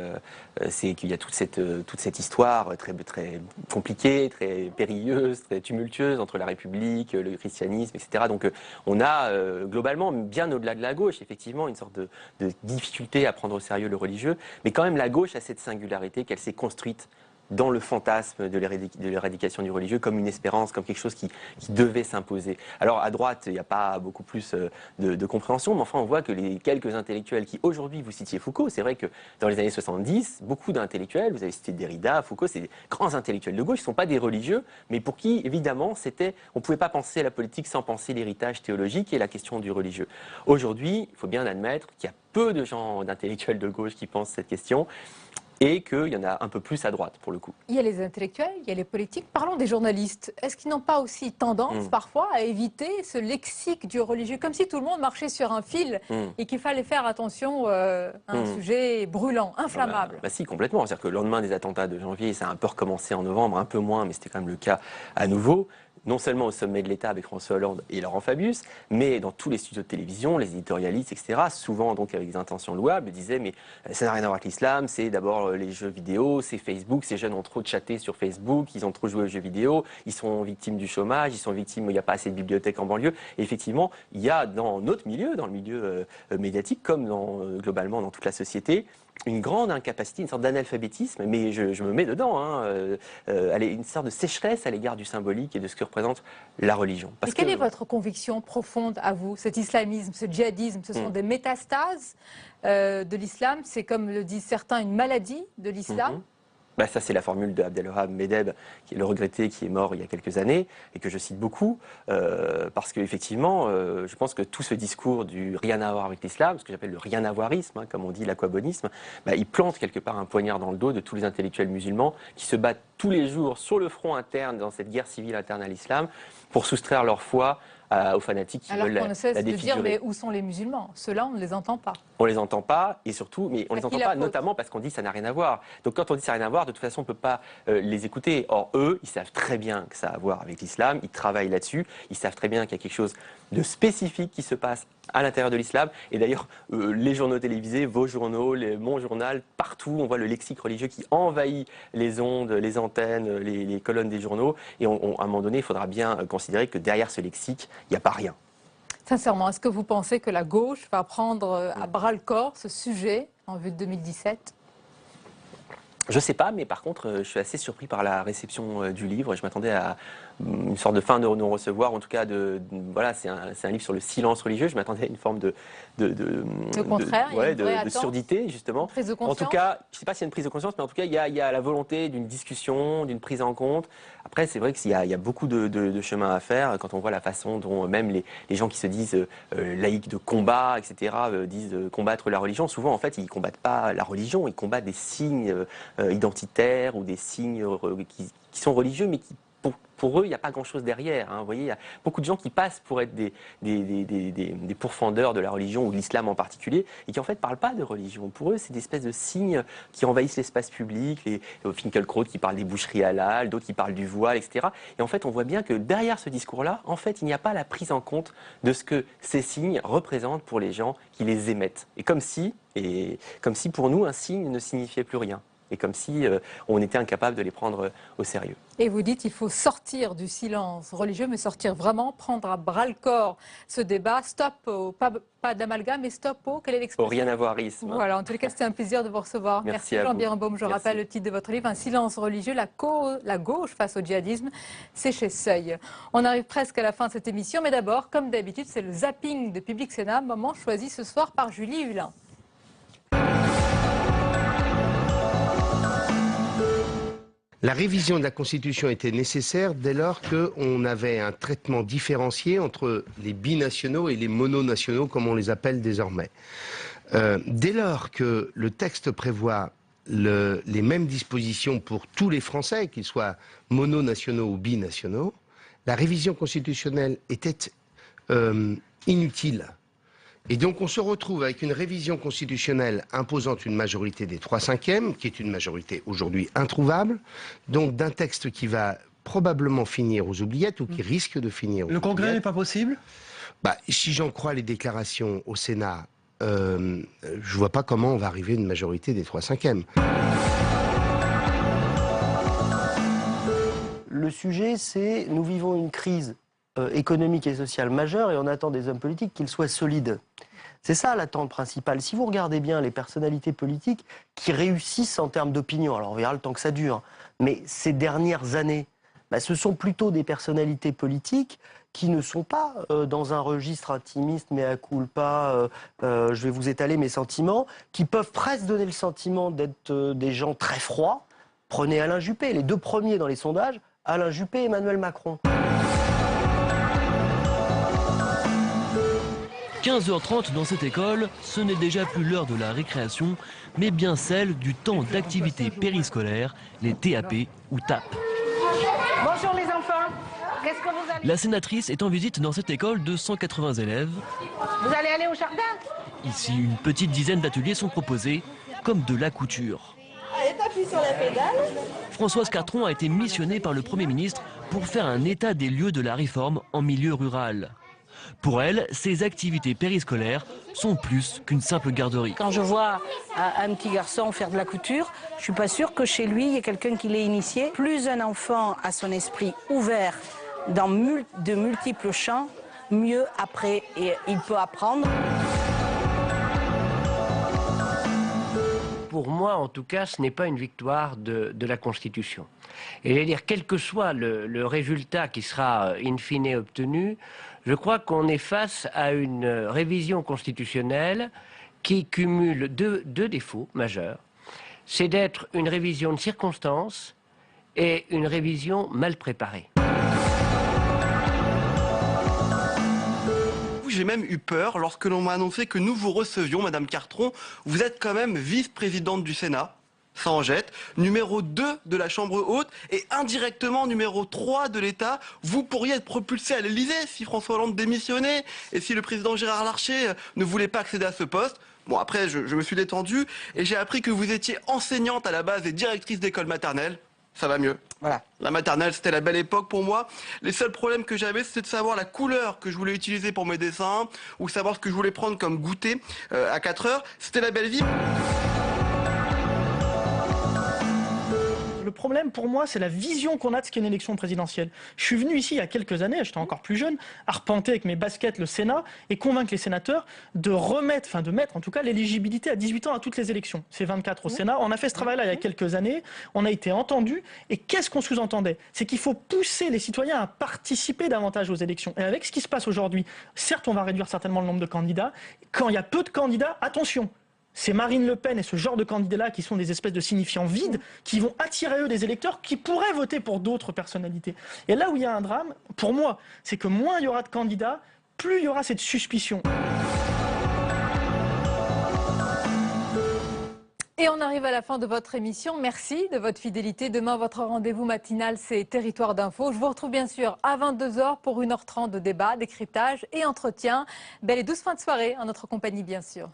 C'est qu'il y a toute cette histoire très, très compliquée, très périlleuse, très tumultueuse entre la République, le christianisme, etc. Donc on a globalement, bien au-delà de la gauche, effectivement, une sorte de difficulté à prendre au sérieux le religieux. Mais quand même, la gauche a cette singularité qu'elle s'est construite dans le fantasme de l'éradication du religieux comme une espérance, comme quelque chose qui devait s'imposer. Alors à droite, il n'y a pas beaucoup plus de compréhension, mais enfin on voit que les quelques intellectuels qui aujourd'hui, vous citiez Foucault, c'est vrai que dans les années 70, beaucoup d'intellectuels, vous avez cité Derrida, Foucault, c'est des grands intellectuels de gauche, ils ne sont pas des religieux, mais pour qui évidemment on ne pouvait pas penser à la politique sans penser l'héritage théologique et la question du religieux. Aujourd'hui, il faut bien admettre qu'il y a peu de gens d'intellectuels de gauche qui pensent cette question, et qu'il y en a un peu plus à droite, pour le coup. Il y a les intellectuels, il y a les politiques. Parlons des journalistes. Est-ce qu'ils n'ont pas aussi tendance, parfois, à éviter ce lexique du religieux, comme si tout le monde marchait sur un fil et qu'il fallait faire attention à un sujet brûlant, inflammable? Si, complètement. C'est-à-dire que le lendemain des attentats de janvier, ça a un peu recommencé en novembre, un peu moins, mais c'était quand même le cas à nouveau. Non seulement au sommet de l'État avec François Hollande et Laurent Fabius, mais dans tous les studios de télévision, les éditorialistes, etc., souvent donc avec des intentions louables, disaient mais ça n'a rien à voir avec l'islam, c'est d'abord les jeux vidéo, c'est Facebook, ces jeunes ont trop chatté sur Facebook, ils ont trop joué aux jeux vidéo, ils sont victimes du chômage, ils sont victimes, il n'y a pas assez de bibliothèques en banlieue. Et effectivement, il y a dans notre milieu, dans le milieu médiatique, comme globalement dans toute la société, une grande incapacité, une sorte d'analphabétisme, mais je me mets dedans, une sorte de sécheresse à l'égard du symbolique et de ce que représente la religion. Et quelle est votre conviction profonde à vous? Cet islamisme, ce djihadisme, ce sont des métastases de l'islam? C'est comme le disent certains, une maladie de l'islam? Ça, c'est la formule de Abdelwahab Medeb, qui est le regretté, qui est mort il y a quelques années, et que je cite beaucoup, parce qu'effectivement, je pense que tout ce discours du rien à voir avec l'islam, ce que j'appelle le rien à voirisme, comme on dit l'aquabonisme, il plante quelque part un poignard dans le dos de tous les intellectuels musulmans qui se battent tous les jours sur le front interne, dans cette guerre civile interne à l'islam, pour soustraire leur foi aux fanatiques qui veulent la défigurer. Alors qu'on ne cesse de dire, mais où sont les musulmans? Ceux-là, on ne les entend pas. On les entend pas, et surtout, mais on les entend pas notamment parce qu'on dit que ça n'a rien à voir. Donc quand on dit ça n'a rien à voir, de toute façon, on ne peut pas les écouter. Or, eux, ils savent très bien que ça a à voir avec l'islam, ils travaillent là-dessus, ils savent très bien qu'il y a quelque chose de spécifique qui se passe à l'intérieur de l'islam. Et d'ailleurs, les journaux télévisés, vos journaux, mon journal, partout, on voit le lexique religieux qui envahit les ondes, les antennes, les colonnes des journaux. Et à un moment donné, il faudra bien considérer que derrière ce lexique, il n'y a pas rien. Sincèrement, est-ce que vous pensez que la gauche va prendre à bras-le-corps ce sujet en vue de 2017 ? Je ne sais pas, mais par contre, je suis assez surpris par la réception du livre. Je m'attendais à une sorte de fin de non-recevoir, en tout cas, voilà, c'est un livre sur le silence religieux. Je m'attendais à une forme de surdité, justement. Prise de conscience. En tout cas, je ne sais pas s'il y a une prise de conscience, mais en tout cas, il y a la volonté d'une discussion, d'une prise en compte. Après, c'est vrai qu'il y a beaucoup de chemin à faire quand on voit la façon dont même les gens qui se disent laïcs de combat, etc., disent combattre la religion. Souvent, en fait, ils ne combattent pas la religion, ils combattent des signes identitaires ou des signes qui sont religieux, mais qui pour eux, il n'y a pas grand-chose derrière. Vous voyez, il y a beaucoup de gens qui passent pour être des pourfendeurs de la religion ou de l'islam en particulier, et qui en fait ne parlent pas de religion. Pour eux, c'est des espèces de signes qui envahissent l'espace public, les Finkielkraut qui parlent des boucheries halal, d'autres qui parlent du voile, etc. Et en fait, on voit bien que derrière ce discours-là, en fait, il n'y a pas la prise en compte de ce que ces signes représentent pour les gens qui les émettent. Et comme si pour nous, un signe ne signifiait plus rien. Et comme si on était incapable de les prendre au sérieux. Et vous dites qu'il faut sortir du silence religieux, mais sortir vraiment, prendre à bras-le-corps ce débat. Stop pas d'amalgame, mais stop au, quelle est l'expression? Au rien à voirisme. Voilà, en tous les cas, c'était un plaisir de vous recevoir. Merci Jean Birenbaum. Je rappelle le titre de votre livre, Un silence religieux, la gauche face au djihadisme. C'est chez Seuil. On arrive presque à la fin de cette émission, mais d'abord, comme d'habitude, c'est le zapping de Public Sénat, moment choisi ce soir par Julie Hulin. La révision de la Constitution était nécessaire dès lors qu'on avait un traitement différencié entre les binationaux et les mononationaux, comme on les appelle désormais. Dès lors que le texte prévoit les mêmes dispositions pour tous les Français, qu'ils soient mononationaux ou binationaux, la révision constitutionnelle était inutile. Et donc on se retrouve avec une révision constitutionnelle imposant une majorité des 3/5, qui est une majorité aujourd'hui introuvable, donc d'un texte qui va probablement finir aux oubliettes ou qui risque de finir aux oubliettes. Le Congrès n'est pas possible ? Si j'en crois les déclarations au Sénat, je ne vois pas comment on va arriver à une majorité des 3/5. Le sujet, c'est nous vivons une crise économique et sociale majeure et on attend des hommes politiques qu'ils soient solides. C'est ça l'attente principale. Si vous regardez bien les personnalités politiques qui réussissent en termes d'opinion, alors on verra le temps que ça dure, mais ces dernières années, ce sont plutôt des personnalités politiques qui ne sont pas dans un registre intimiste, mea culpa, je vais vous étaler mes sentiments, qui peuvent presque donner le sentiment d'être des gens très froids. Prenez Alain Juppé, les deux premiers dans les sondages, Alain Juppé et Emmanuel Macron. 15h30 dans cette école, ce n'est déjà plus l'heure de la récréation, mais bien celle du temps d'activité périscolaire, les TAP ou TAP. Bonjour les enfants, qu'est-ce que vous allez... La sénatrice est en visite dans cette école de 180 élèves. Vous allez aller au jardin? Ici, une petite dizaine d'ateliers sont proposés, comme de la couture. Allez, t'appuies sur la pédale. Françoise Cartron a été missionnée par le Premier ministre pour faire un état des lieux de la réforme en milieu rural. Pour elle, ces activités périscolaires sont plus qu'une simple garderie. Quand je vois un petit garçon faire de la couture, je ne suis pas sûre que chez lui, il y ait quelqu'un qui l'ait initié. Plus un enfant a son esprit ouvert dans de multiples champs, mieux après il peut apprendre. Pour moi, en tout cas, ce n'est pas une victoire de la Constitution. Et je veux dire, quel que soit le résultat qui sera in fine obtenu, je crois qu'on est face à une révision constitutionnelle qui cumule deux défauts majeurs. c'est d'être une révision de circonstances et une révision mal préparée. J'ai même eu peur lorsque l'on m'a annoncé que nous vous recevions, Madame Cartron. Vous êtes quand même vice-présidente du Sénat, ça en jette, numéro 2 de la Chambre haute et indirectement numéro 3 de l'État. Vous pourriez être propulsé à l'Élysée si François Hollande démissionnait et si le président Gérard Larcher ne voulait pas accéder à ce poste. Bon, après, je me suis détendu et j'ai appris que vous étiez enseignante à la base et directrice d'école maternelle. Ça va mieux. Voilà. La maternelle, c'était la belle époque pour moi. Les seuls problèmes que j'avais, c'était de savoir la couleur que je voulais utiliser pour mes dessins ou savoir ce que je voulais prendre comme goûter à 4 heures. C'était la belle vie. Le problème pour moi, c'est la vision qu'on a de ce qu'est une élection présidentielle. Je suis venu ici il y a quelques années, j'étais encore plus jeune, arpenter avec mes baskets le Sénat et convaincre les sénateurs de mettre en tout cas l'éligibilité à 18 ans à toutes les élections. C'est 24 au Sénat. On a fait ce travail-là il y a quelques années, on a été entendus. Et qu'est-ce qu'on sous-entendait? C'est qu'il faut pousser les citoyens à participer davantage aux élections. Et avec ce qui se passe aujourd'hui, certes, on va réduire certainement le nombre de candidats. Quand il y a peu de candidats, attention. C'est Marine Le Pen et ce genre de candidats-là qui sont des espèces de signifiants vides, qui vont attirer eux des électeurs qui pourraient voter pour d'autres personnalités. Et là où il y a un drame, pour moi, c'est que moins il y aura de candidats, plus il y aura cette suspicion. Et on arrive à la fin de votre émission. Merci de votre fidélité. Demain, votre rendez-vous matinal, c'est Territoire d'Info. Je vous retrouve bien sûr à 22h pour 1h30 de débat, décryptage et entretien. Belle et douce fin de soirée en notre compagnie, bien sûr.